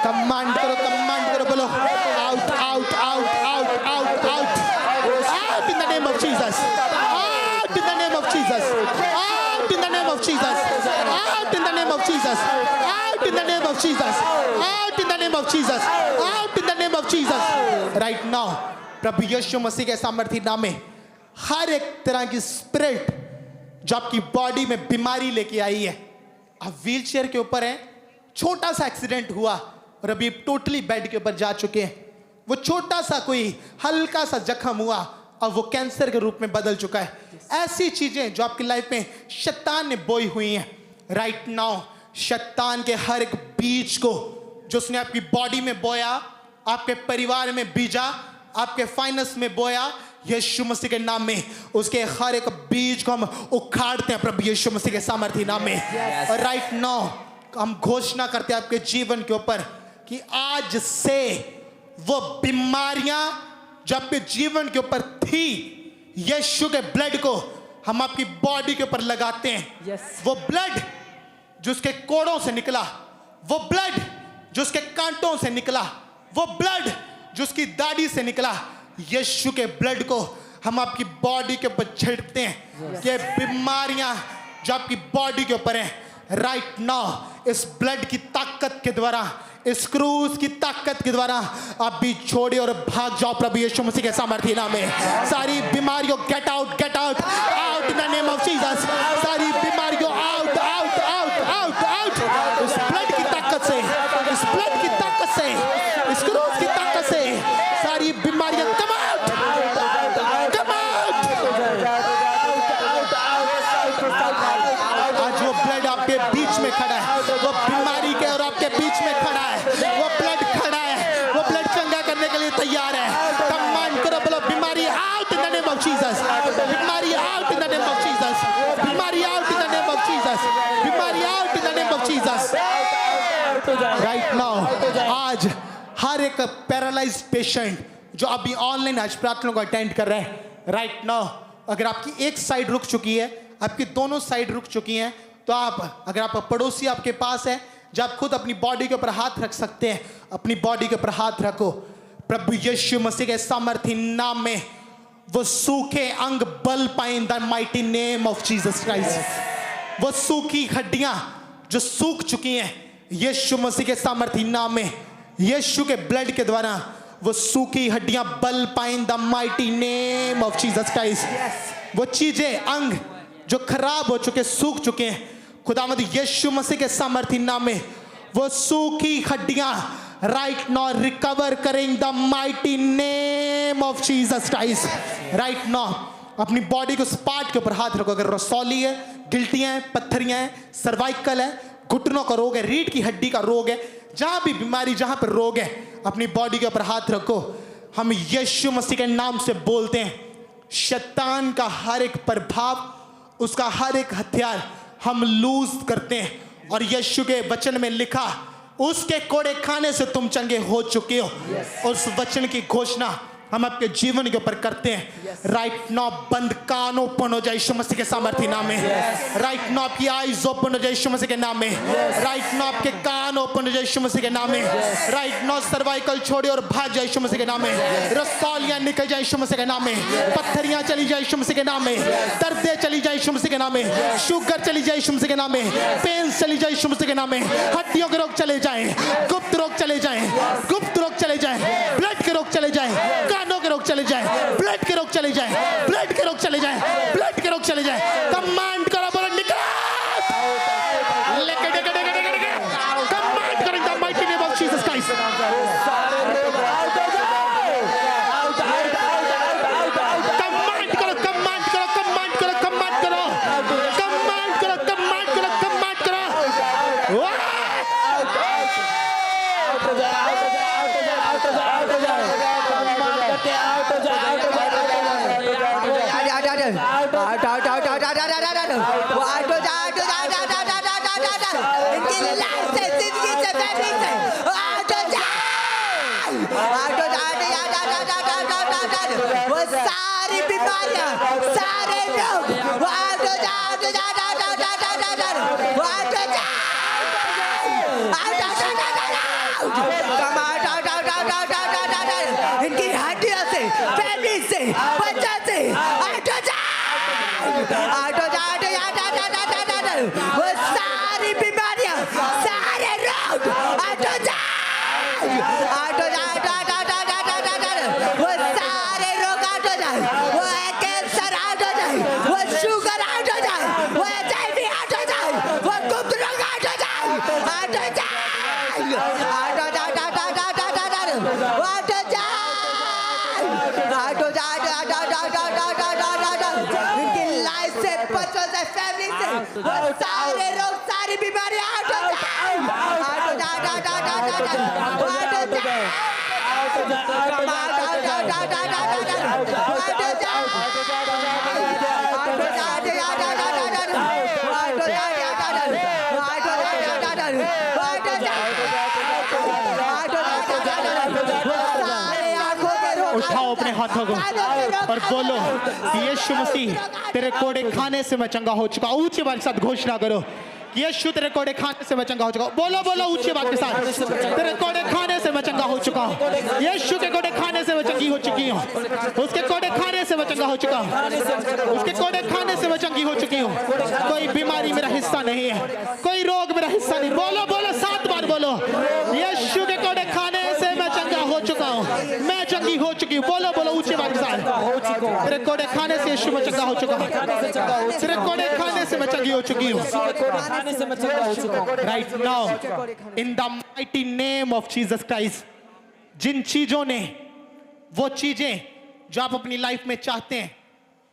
Command करो, बोलो out out out out out out out in the name of Jesus. Out in the name of Jesus. Out in the name of Jesus. Out in the name of Jesus. Out in the name of Jesus. Out in the name of Jesus. Out in the name of Jesus. Right now प्रभु यीशु मसीह के सामर्थ्य नाम में हर एक तरह की spirit जो आपकी body में बीमारी लेके आई है, आप व्हीलचेयर के ऊपर हैं, छोटा सा एक्सीडेंट हुआ और अभी टोटली बेड के ऊपर जा चुके हैं, वो छोटा सा कोई हल्का सा जख्म हुआ अब वो कैंसर के रूप में बदल चुका है। ऐसी चीजें जो आपकी लाइफ में शैतान ने बोई हुई हैं, राइट नाउ शैतान के हर एक बीज को जो उसने आपकी बॉडी में बोया, आपके परिवार में बीजा, आपके फाइनेंस में बोया, यीशु मसीह के नाम में उसके हर एक बीज को हम उखाड़ते हैं प्रभु यीशु मसीह के सामर्थ्य नाम में। और राइट नाउ हम घोषणा करते हैं आपके जीवन के ऊपर कि आज से वो बीमारियां जो आपके जीवन के ऊपर थी, यीशु के ब्लड को हम आपकी बॉडी के ऊपर लगाते हैं। वो ब्लड जो उसके कोड़ों से निकला, वो ब्लड जो उसके कांटों से निकला, वो ब्लड जो उसकी दाढ़ी से निकला, यीशु के ब्लड को हम आपकी बॉडी के ऊपर छिड़कते हैं। ये बीमारियां जो आपकी बॉडी के ऊपर हैं, राइट नाउ इस ब्लड की ताकत के द्वारा, इस क्रूज की ताकत के द्वारा आप भी छोड़िए और भाग जाओ प्रभु यीशु मसीह के सामर्थ्य नाम में। सारी बीमारियों get out out in the name of Jesus. सारी बीमारियों out out out out out इस ब्लड की ताकत से, इस ब्लड की ताकत से, इस क्रूज की ताकत से सारी बीमारियां कम आउट कम आउट। आज वो ब्लड आपके बीच में खड़ा है, वो बीमारी के और आपके बीच में खड़ा है, वो ब्लड खड़ा है, वो ब्लड चंगा करने के लिए तैयार है। कमांड करो, बोलो बीमारी out in the name of Jesus, बीमारी out in the name of Jesus, बीमारी out in the name of Jesus, बीमारी out in the name of Jesus. Right now आज हर एक पैरालाइज्ड पेशेंट जो अभी ऑनलाइन आज प्रार्थना को अटेंड कर रहे हैं, राइट नाउ अगर आपकी एक साइड रुक चुकी है, आपकी दोनों साइड रुक चुकी हैं, तो आप, अगर आप पड़ोसी आपके पास है, जब आप खुद अपनी बॉडी के ऊपर हाथ रख सकते हैं, अपनी बॉडी के ऊपर हाथ रखो। प्रभु यीशु मसीह के सामर्थ्य नाम में वो सूखे अंग बल पाए इन the mighty name of Jesus Christ. वो सूखी हड्डियां जो सूख चुकी हैं, यीशु मसीह के सामर्थ्य नाम में, यीशु के ब्लड के द्वारा वो सूखी हड्डियां बल पाए इन the mighty name of Jesus Christ. वो चीजें, अंग जो खराब हो चुके, सूख चुके हैं, खुदावंद यीशु मसीह के सामर्थ्य नाम में वो सूखी हड्डियां राइट नाउ रिकवर करें the mighty name of Jesus Christ. Right now अपनी बॉडी को स्पार्ट के ऊपर हाथ रखो। अगर रसौली है, गिल्टियां हैं, पत्थरियां हैं, सर्वाइकल है, घुटनों का रोग है, रीढ़ की हड्डी का रोग है, जहां भी बीमारी, जहां पर रोग है, अपनी बॉडी के ऊपर हाथ रखो। हम यीशु मसीह के नाम से बोलते हैं, शैतान का हर एक प्रभाव, उसका हर एक हथियार हम लूज करते हैं। और यीशु के वचन में लिखा, उसके कोड़े खाने से तुम चंगे हो चुके हो। उस वचन की घोषणा हम आपके जीवन के ऊपर करते हैं। राइट नाउ बंद कान ओपन हो जाए यीशु मसीह के सामर्थ्य नाम में। राइट नाउ आपकी आईज ओपन हो जाए यीशु मसीह के नाम में। राइट नाउ आपके कान ओपन हो जाए यीशु मसीह के नाम में। राइट नाउ सर्वाइकल छोड़े और भाग जाए यीशु मसीह के नाम में। रसौलियां निकल जाए यीशु मसीह के नाम में। पत्थरियां चली जाए यीशु मसीह के नाम में। दर्दें चली जाए यीशु मसीह के नाम में। शुगर चली जाए यीशु मसीह के नाम में। पेन चली जाए यीशु मसीह के नाम में। हड्डियों के रोग चले जाए, गुप्त रोग चले जाए, गुप्त रोग चले जाए, ब्लड के रोग चले जाए, कानों के रोग चले जाए, ब्लड के रोग चले जाए, ब्लड के रोग चले जाए, ब्लड के रोग चले जाए। कमांड करो, बोलो निकल, लेके लेके लेके लेके लेके कमांड करो इन the mighty name of Jesus Christ. Command करो, कमांड करो, कमांड करो, कमांड करो, कमांड करो, कमांड करो, कमांड करो। सारी बीमारियां, सारे रोग इनकी हड्डियों से, फैमिली से, बच्चा से वो सारी बीमारियां, सारे रोग वो सारे रोग आउट हो जाए, वो कैंसर आउट हो जाए, वो शुगर आउट हो जाए, वो HIV आउट हो जाए, वो गुप्त रोग आउट हो जाए, आउट हो जाए, इनकी लाइफ से, बच्चों से, फैमिली से वो सारे रोग, सारी बीमारियां आउट हो जाए, आउट हो जाए, उठाओ अपने हाथों को और बोलो, यीशु मसीह तेरे कोड़े खाने से मैं चंगा हो चुका। ऊंची आवाज के साथ घोषणा करो, यीशु तेरे कोड़े खाने से मैं चंगा हो चुका हूँ। बोलो बोलो ऊंची बात के साथ, तेरे कोड़े खाने से मैं चंगा हो चुका हूँ। यीशु के कोड़े खाने से मैं चंगी हो चुकी हूँ। उसके कोड़े खाने से मैं चंगा हो चुका हूँ। उसके कोड़े खाने से मैं चंगी हो चुकी हूँ। कोई बीमारी मेरा हिस्सा नहीं है, कोई रोग मेरा हिस्सा नहीं। बोलो बोलो 7 बार बोलो, यीशु के कोड़े खाने से मैं चंगा हो चुका हूँ, मैं चंगी हो चुकी हूँ। बोलो बोलो ऊंची बात के साथ, तेरे कोड़े खाने से यीशु मैं चंगा हो चुका हूँ। तेरे कोड़े खाने से मैं चंगी हो चुकी हूँ। Right now in the mighty name of Jesus Christ, जिन चीजों ने, वो चीजें जो आप अपनी लाइफ में चाहते हैं,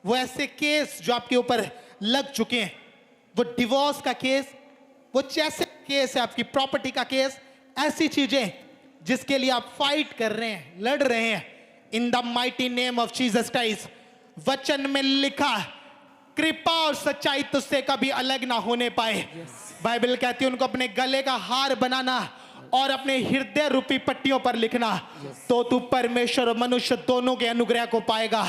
वो ऐसे केस जो आपके ऊपर लग चुके हैं, वो डिवोर्स का केस, वो जैसे केस है आपकी प्रॉपर्टी का केस, ऐसी चीजें जिसके लिए आप फाइट कर रहे हैं, लड़ रहे हैं, इन the mighty name of Jesus Christ, वचन में लिखा कृपा और सच्चाई तुझसे कभी अलग ना होने पाए। बाइबल कहती है उनको अपने गले का हार बनाना और अपने हृदय रूपी पट्टियों पर लिखना, तो तू परमेश्वर और मनुष्य दोनों के अनुग्रह को पाएगा।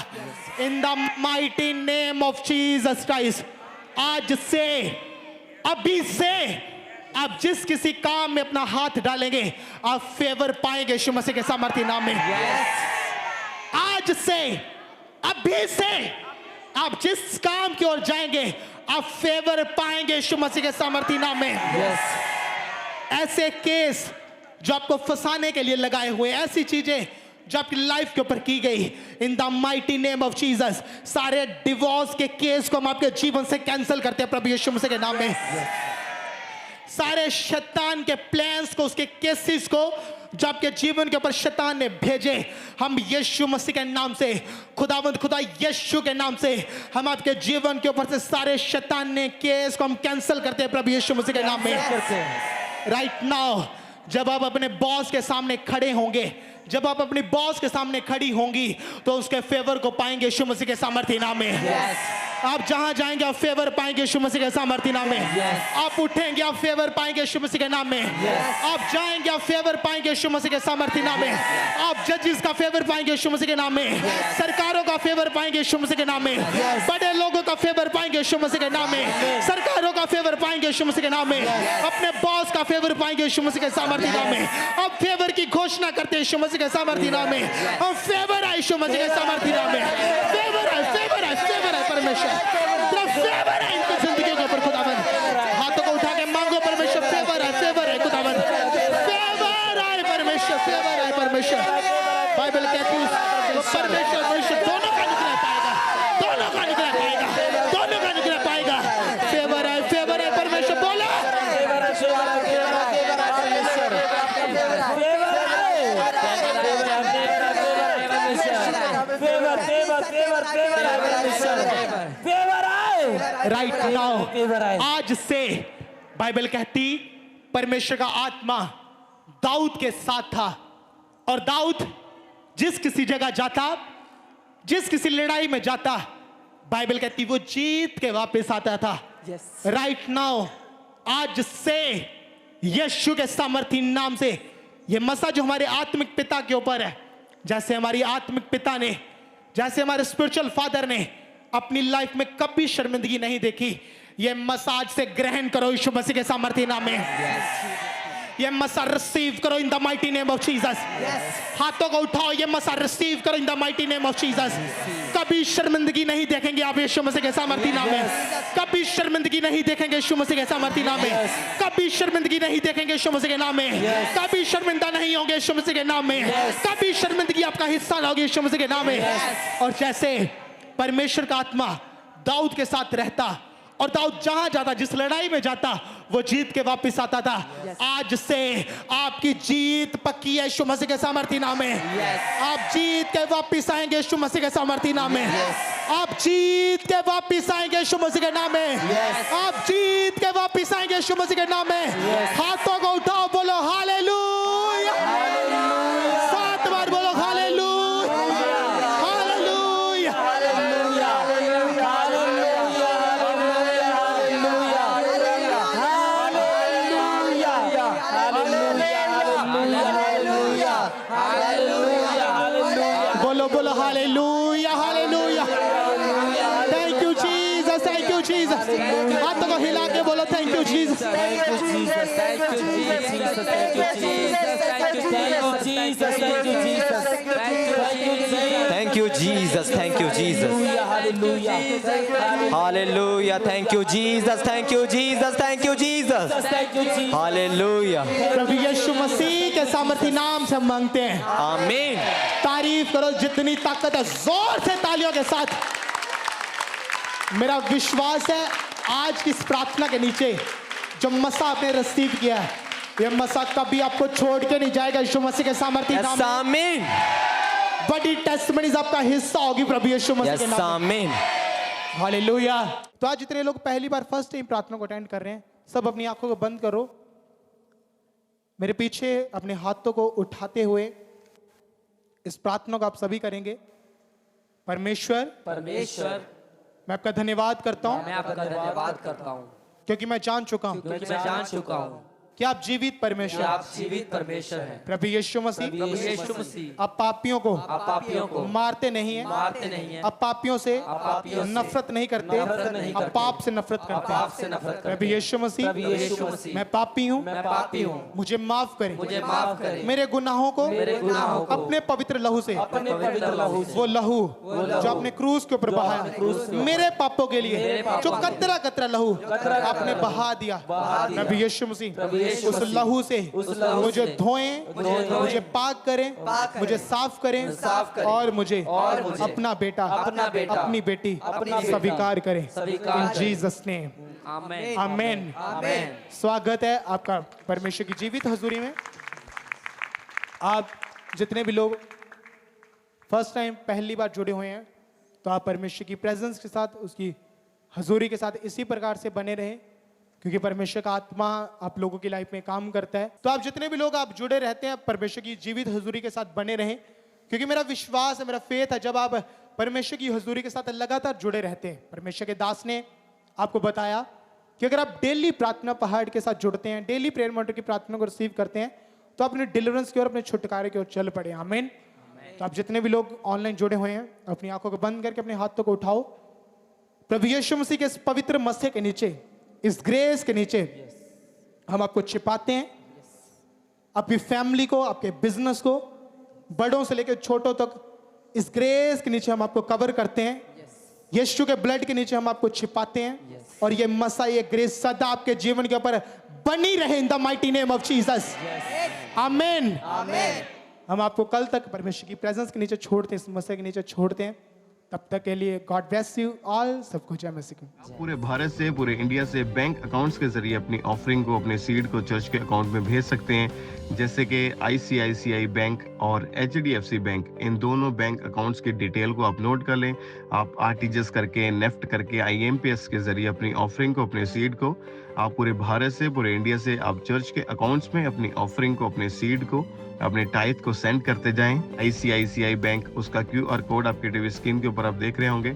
इन the mighty name of Jesus Christ, आज से, अभी से आप जिस किसी काम में अपना हाथ डालेंगे, आप फेवर पाएंगे यीशु मसीह के सामर्थी नाम में। आज से, अभी से आप जिस काम की ओर जाएंगे, आप फेवर पाएंगे यीशु मसीह के सामर्थी नाम में। ऐसे केस जो आपको फंसाने के लिए लगाए हुए, ऐसी चीजें जो आपकी लाइफ के ऊपर की गई, इन the mighty name of Jesus, सारे डिवोर्स के केस को हम आपके जीवन से कैंसिल करते हैं प्रभु यीशु मसीह के नाम में। सारे शैतान के प्लान्स को, उसके केसेस को जो आपके जीवन के ऊपर शैतान ने भेजे, हम यीशु मसीह के नाम से, खुदावंद खुदा यीशु के नाम से, हम आपके जीवन के ऊपर से सारे शैतान ने केस को हम कैंसिल करते हैं प्रभु यीशु मसीह के नाम में। राइट नाउ जब आप अपने बॉस के सामने खड़े होंगे, जब आप अपनी बॉस के सामने खड़ी होंगी, तो उसके फेवर को पाएंगे यीशु मसीह के सामर्थी नाम में। आप जहां जाएंगे आप फेवर पाएंगे यीशु मसीह के सामर्थी नाम में। आप उठेंगे आप फेवर पाएंगे यीशु मसीह के नाम में। आप जाएंगे आप फेवर पाएंगे यीशु मसीह के सामर्थी नाम में। आप जजेस का फेवर पाएंगे यीशु मसीह के नाम में। सरकारों का फेवर पाएंगे यीशु मसीह के नाम में। बड़े लोगों का फेवर पाएंगे यीशु मसीह के नाम में। सरकारों का फेवर पाएंगे यीशु मसीह के नाम में। अपने बॉस का फेवर पाएंगे यीशु मसीह के सामर्थी नाम में। अब फेवर की घोषणा करते हैं यीशु मसीह के सामर्थी नाम में। हम फेवर है यीशु मसीह के सामर्थी नाम में। फेवर है, फेवर है, फेवर है परमेश्वर, तेरा फेवर है इनकी जिंदगियों के ऊपर खुदावंद। हाथों को उठा के मांगो परमेश्वर, फेवर है खुदावंद, फेवर है परमेश्वर, फेवर है परमेश्वर। बाइबल कहती है वो परमेश्वर मनुष्य दोनों का अनुग्रह पाएगा, दोनों का अनुग्रह पाएगा, दोनों का अनुग्रह पाएगा। फेवर है परमेश्वर, बोलो राइट नाउ। आज से बाइबल कहती परमेश्वर का आत्मा दाऊद के साथ था, और दाऊद जिस किसी जगह जाता, जिस किसी लड़ाई में जाता, बाइबल कहती वो जीत के वापस आता था। राइट नाउ आज से यीशु के सामर्थी नाम से ये मसा जो हमारे आत्मिक पिता के ऊपर है, जैसे हमारी आत्मिक पिता ने, जैसे हमारे स्पिरिचुअल फादर ने अपनी लाइफ में कभी शर्मिंदगी नहीं देखी, ये मसाज से ग्रहण करो यीशु मसीह के सामर्थी नाम में। ये मसा रिसीव करो इन the mighty name of Jesus. हाथों को उठाओ, ये मसा रिसीव करो इन the mighty name of Jesus. कभी शर्मिंदगी नहीं देखेंगे आप यीशु मसीह के सामर्थी नाम में। कभी शर्मिंदगी नहीं देखेंगे यीशु मसीह के सामर्थी नाम में। कभी शर्मिंदगी नहीं देखेंगे यीशु मसीह के नाम में। कभी शर्मिंदा नहीं होंगे यीशु मसीह के नाम में। कभी शर्मिंदगी आपका हिस्सा ना होगी यीशु मसीह के नाम में। और जैसे परमेश्वर का आत्मा दाऊद के साथ रहता, और दाऊद जहां जाता, जिस लड़ाई में जाता, वो जीत के वापस आता था। आज से आपकी जीत पक्की है यीशु मसीह के सामर्थी नाम में। आप जीत के वापस आएंगे यीशु मसीह के सामर्थी नाम में। आप जीत के वापस आएंगे यीशु मसीह के नाम में। आप जीत के वापस आएंगे यीशु मसीह के नाम में। हाथों को उठाओ, बोलो हालेलुया। 7 बार बोलो हालेलुया, हालेलुया, बोलो hallelujah, hallelujah. Thank you Jesus, thank you Jesus. हाथों को हिला के बोलो बोलो thank you Jesus. Thank you, Jesus. Thank you, Jesus. Thank you, Jesus. Thank you, Jesus. Thank you, Jesus. Thank you, Jesus. Thank you, Jesus. Thank you, Jesus. Hallelujah. Hallelujah. Thank you, Jesus. Thank you, Jesus. Thank you, Jesus. Thank you, Jesus. Hallelujah. प्रभु यीशु मसीह के सामर्थी नाम से हम मांगते हैं। Amen. तारीफ करो जितनी ताकत है, जोर से तालियों के साथ। मेरा विश्वास है आज की इस प्रार्थना के नीचे जो मसा आपने रिसीव किया है, ये मसा कभी आपको छोड़ के नहीं जाएगा। यीशु मसीह के सामर्थी Yes, नाम में Amen. बड़ी टेस्टमनीज आपका हिस्सा होगी प्रभु यीशु मसीह Yes, के नाम में। Amen. हालेलुया। तो आज जितने लोग पहली बार फर्स्ट टाइम प्रार्थना को अटेंड कर रहे हैं, सब अपनी आंखों को बंद करो। मेरे पीछे अपने हाथों को उठाते हुए इस प्रार्थना को आप सभी करेंगे। परमेश्वर, मैं आपका धन्यवाद करता हूं मैं आपका धन्यवाद करता हूँ क्योंकि मैं जान चुका हूं क्योंकि मैं जान चुका हूँ कि आप जीवित कि परमेश्वर हैं। आप जीवित परमेश्वर हैं। प्रभु यीशु मसीह, प्रभु यीशु मसीह आप पापियों को आप पापियों को मारते नहीं हैं, मारते नहीं हैं, आप पापियों से पापियों से नफरत नहीं करते, नफरत नहीं आप करते, पाप से नफरत आप करते पाप से हैं। नफरत करते प्रभु हैं। यीशु मसीह, प्रभु यीशु मसीह, मैं पापी हूँ, मैं पापी हूँ, मुझे माफ करें, मुझे माफ करें, मेरे गुनाहों को मेरे गुनाहों को अपने पवित्र लहू से, अपने पवित्र लहू से, वो लहू जो आपने क्रूस के ऊपर बहाया, मेरे पापों के लिए जो कतरा कतरा लहू आपने बहा दिया। प्रभु यीशु मसीह, उस लहू से मुझे धोएं, मुझे पाक करें, मुझे साफ करें और मुझे अपना बेटा, अपनी बेटी स्वीकार करें। इन जीसस नेम, आमेन, आमेन। आमेन। स्वागत है आपका परमेश्वर की जीवित हजूरी में। आप जितने भी लोग फर्स्ट टाइम पहली बार जुड़े हुए हैं, तो आप परमेश्वर की प्रेजेंस के साथ, उसकी हजूरी के साथ इसी प्रकार से बने रहें, क्योंकि परमेश्वर का आत्मा आप लोगों की लाइफ में काम करता है। तो आप जितने भी लोग आप जुड़े रहते हैं, परमेश्वर की जीवित हजूरी के साथ बने रहें, क्योंकि मेरा विश्वास है, मेरा फेथ है, जब आप परमेश्वर की हजूरी के साथ लगातार जुड़े रहते हैं। परमेश्वर के दास ने आपको बताया कि अगर आप डेली प्रार्थना पहाड़ के साथ जुड़ते हैं, डेली प्रेयर मॉनिटर की प्रार्थना को रिसीव करते हैं, तो अपने डिलीवरेंस की ओर, अपने छुटकारे की ओर चल पड़े। आमीन। तो आप जितने भी लोग ऑनलाइन जुड़े हुए हैं, अपनी आंखों को बंद करके अपने हाथों को उठाओ। प्रभु यीशु मसीह के इस पवित्र मस्से के नीचे, इस ग्रेस के नीचे हम आपको छिपाते हैं। आपकी फैमिली को, आपके बिजनेस को, बड़ों से लेकर छोटों तक इस ग्रेस के नीचे हम आपको कवर करते हैं। यीशु के ब्लड के नीचे हम आपको छिपाते हैं और ये मसा, ये ग्रेस सदा आपके जीवन के ऊपर बनी रहे इन the mighty name of Jesus. आमीन। हम आपको कल तक परमेश्वर की प्रेजेंस के नीचे छोड़ते हैं, इस मसीह के नीचे छोड़ते हैं। तब तक के लिए गॉड ब्लेस यू ऑल। सबको जय मसीह की। पूरे भारत से, पूरे इंडिया से बैंक अकाउंट्स के जरिए अपनी ऑफरिंग को, अपने सीड को चर्च के अकाउंट में भेज सकते हैं, जैसे कि ICICI बैंक और HDFC बैंक। इन दोनों बैंक अकाउंट्स की डिटेल को आप नोट कर लें। आप RTGS करके, नेफ्ट करके, IMPS के जरिए अपनी ऑफरिंग को, अपने सीड को, आप पूरे भारत से, पूरे इंडिया से आप चर्च के अकाउंट्स में अपनी ऑफरिंग को, अपने सीड को, अपने टाइथ को सेंड करते जाएं। ICICI बैंक, उसका QR कोड आपके टीवी स्क्रीन के ऊपर आप देख रहे होंगे।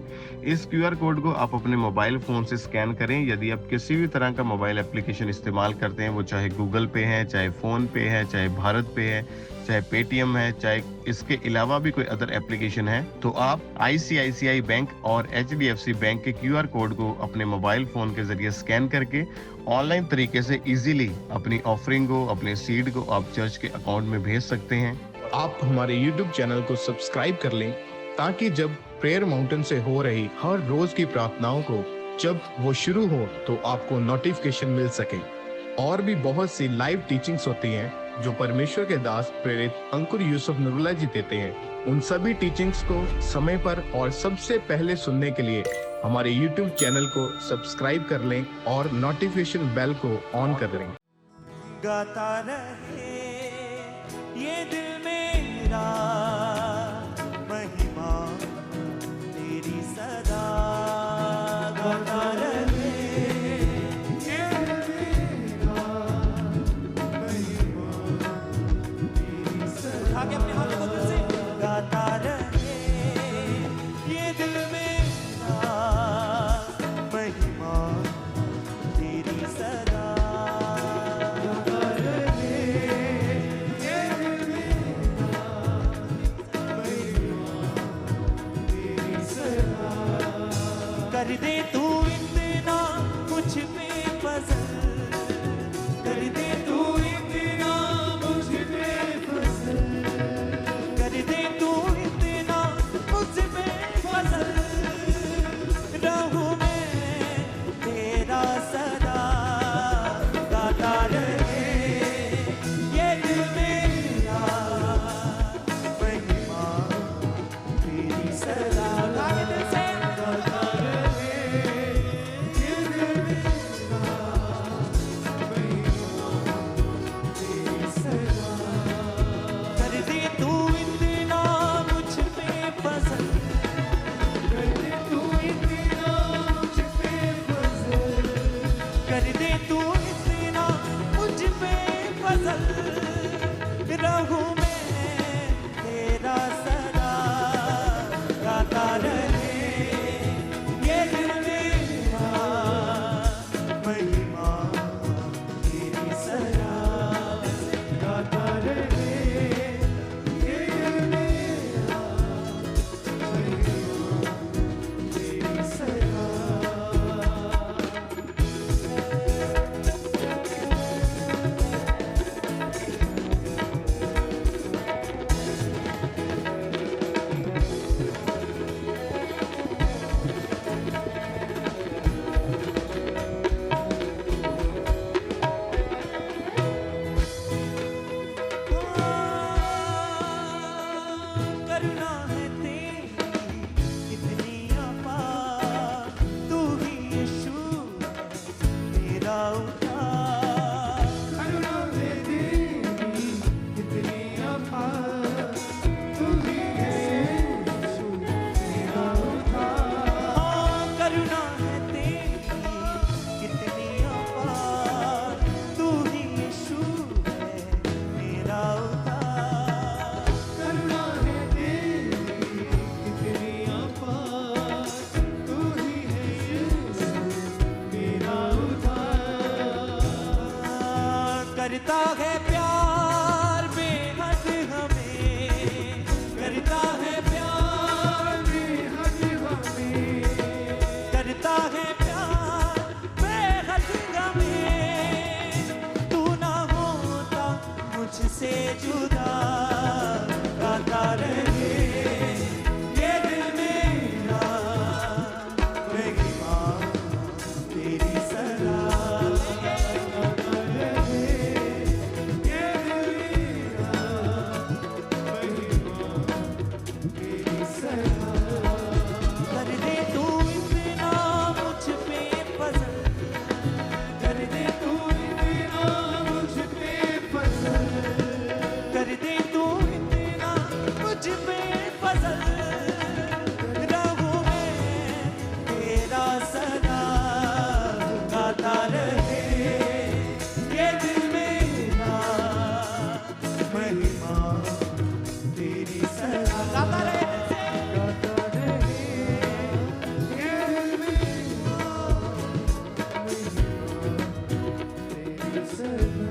इस QR कोड को आप अपने मोबाइल फोन से स्कैन करें। यदि आप किसी भी तरह का मोबाइल एप्लीकेशन इस्तेमाल करते हैं, वो चाहे गूगल पे है, चाहे फोन पे है, चाहे भारत पे है, चाहे पेटीएम है, चाहे इसके अलावा भी कोई अदर एप्लीकेशन है, तो आप ICICI बैंक और HDFC बैंक के QR कोड को अपने मोबाइल फोन के जरिए स्कैन करके ऑनलाइन तरीके से इजीली अपनी ऑफरिंग को, अपने सीड को आप चर्च के अकाउंट में भेज सकते हैं। आप हमारे YouTube चैनल को सब्सक्राइब कर लें, ताकि जब प्रेयर माउंटेन से हो रही हर रोज की प्रार्थनाओं को जब वो शुरू हो तो आपको नोटिफिकेशन मिल सके। और भी बहुत सी लाइव टीचिंग्स होती हैं जो परमेश्वर के दास प्रेरित अंकुर यूसुफ नरूला जी देते हैं। उन सभी टीचिंग्स को समय पर और सबसे पहले सुनने के लिए हमारे YouTube चैनल को सब्सक्राइब कर लें और नोटिफिकेशन बेल को ऑन कर लें। गाता रहे ये दिल मेरा महिमा तेरी सदा, गाता रहे ये दिल मेरा महिमा तेरी सदा। आगे अपने हाथों को दिल से गाता रहे ये दिल मेरा महिमा तेरी सदा। कर दे तू इतना मुझ पे फजल कर दे तू इतना मुझ पे फजल कर दे तू इतना मुझ पे फजल रहूं मैं तेरा सदा गाता रहे ये दिल मेरा महिमा तेरी सदा गाता रहे ये दिल मेरा महिमा तेरी सदा कर दे तू इतना मुझ पे फजल कर दे तू इतना मुझ पे फजल कर दे तू इतना मुझ पे फजल रहूं मैं तेरा सदा गाता रहे ये दिल मेरा महिमा तेरी सदा गाता रहे ये दिल मेरा महिमा तेरी सदा करुणा है तेरी कितनी अपार तू ही यीशु मेरा उद्धार करुणा है तेरी कितनी अपार तू ही यीशु मेरा उद्धार करुणा है तेरी कितनी अपार तू ही यीशु मेरा उद्धार करुणा है तेरी कितनी अपार तू ही है यीशु मेरा उद्धार करता है प्यार बेहद हमें करता है प्यार बेहद हमें करता है प्यार बेहद हमें तू ना होता मुझसे जुदा गाता रहे ये दिल मेरा महिमा तेरी सदा गाता रहे ये दिल मेरा महिमा तेरी सदा कर दे तू इतना मुझ पे फजल कर दे तू इतना मुझ पे फजल कर दे तू इतना मुझ पे फजल रहूं मैं तेरा सदा गाता रहे ये दिल मेरा महिमा तेरी सदा गाता रहे गाता रहे ये दिल मेरा महिमा तेरी सदा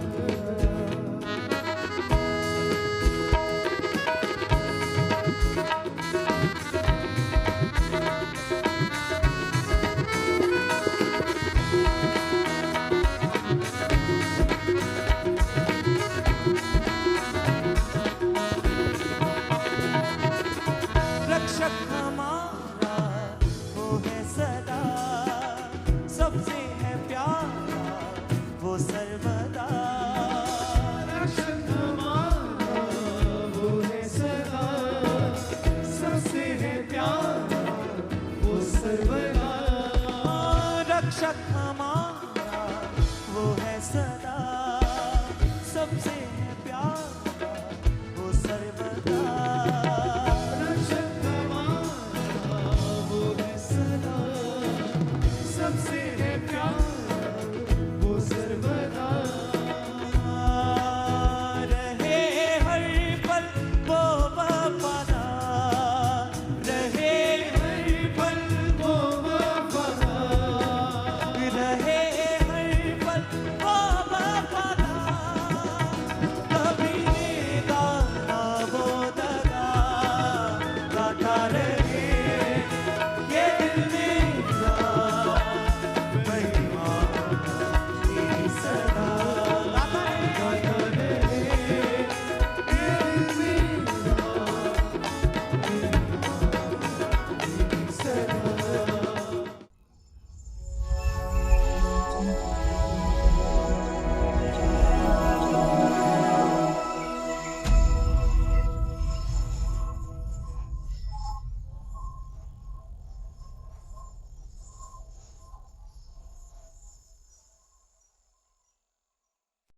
रक्षक हमारा वो है सदा सबसे है प्यारा वो सर्वदा रक्षक हमारा वो है सदा सबसे है प्यारा वो सर्वदा रक्षक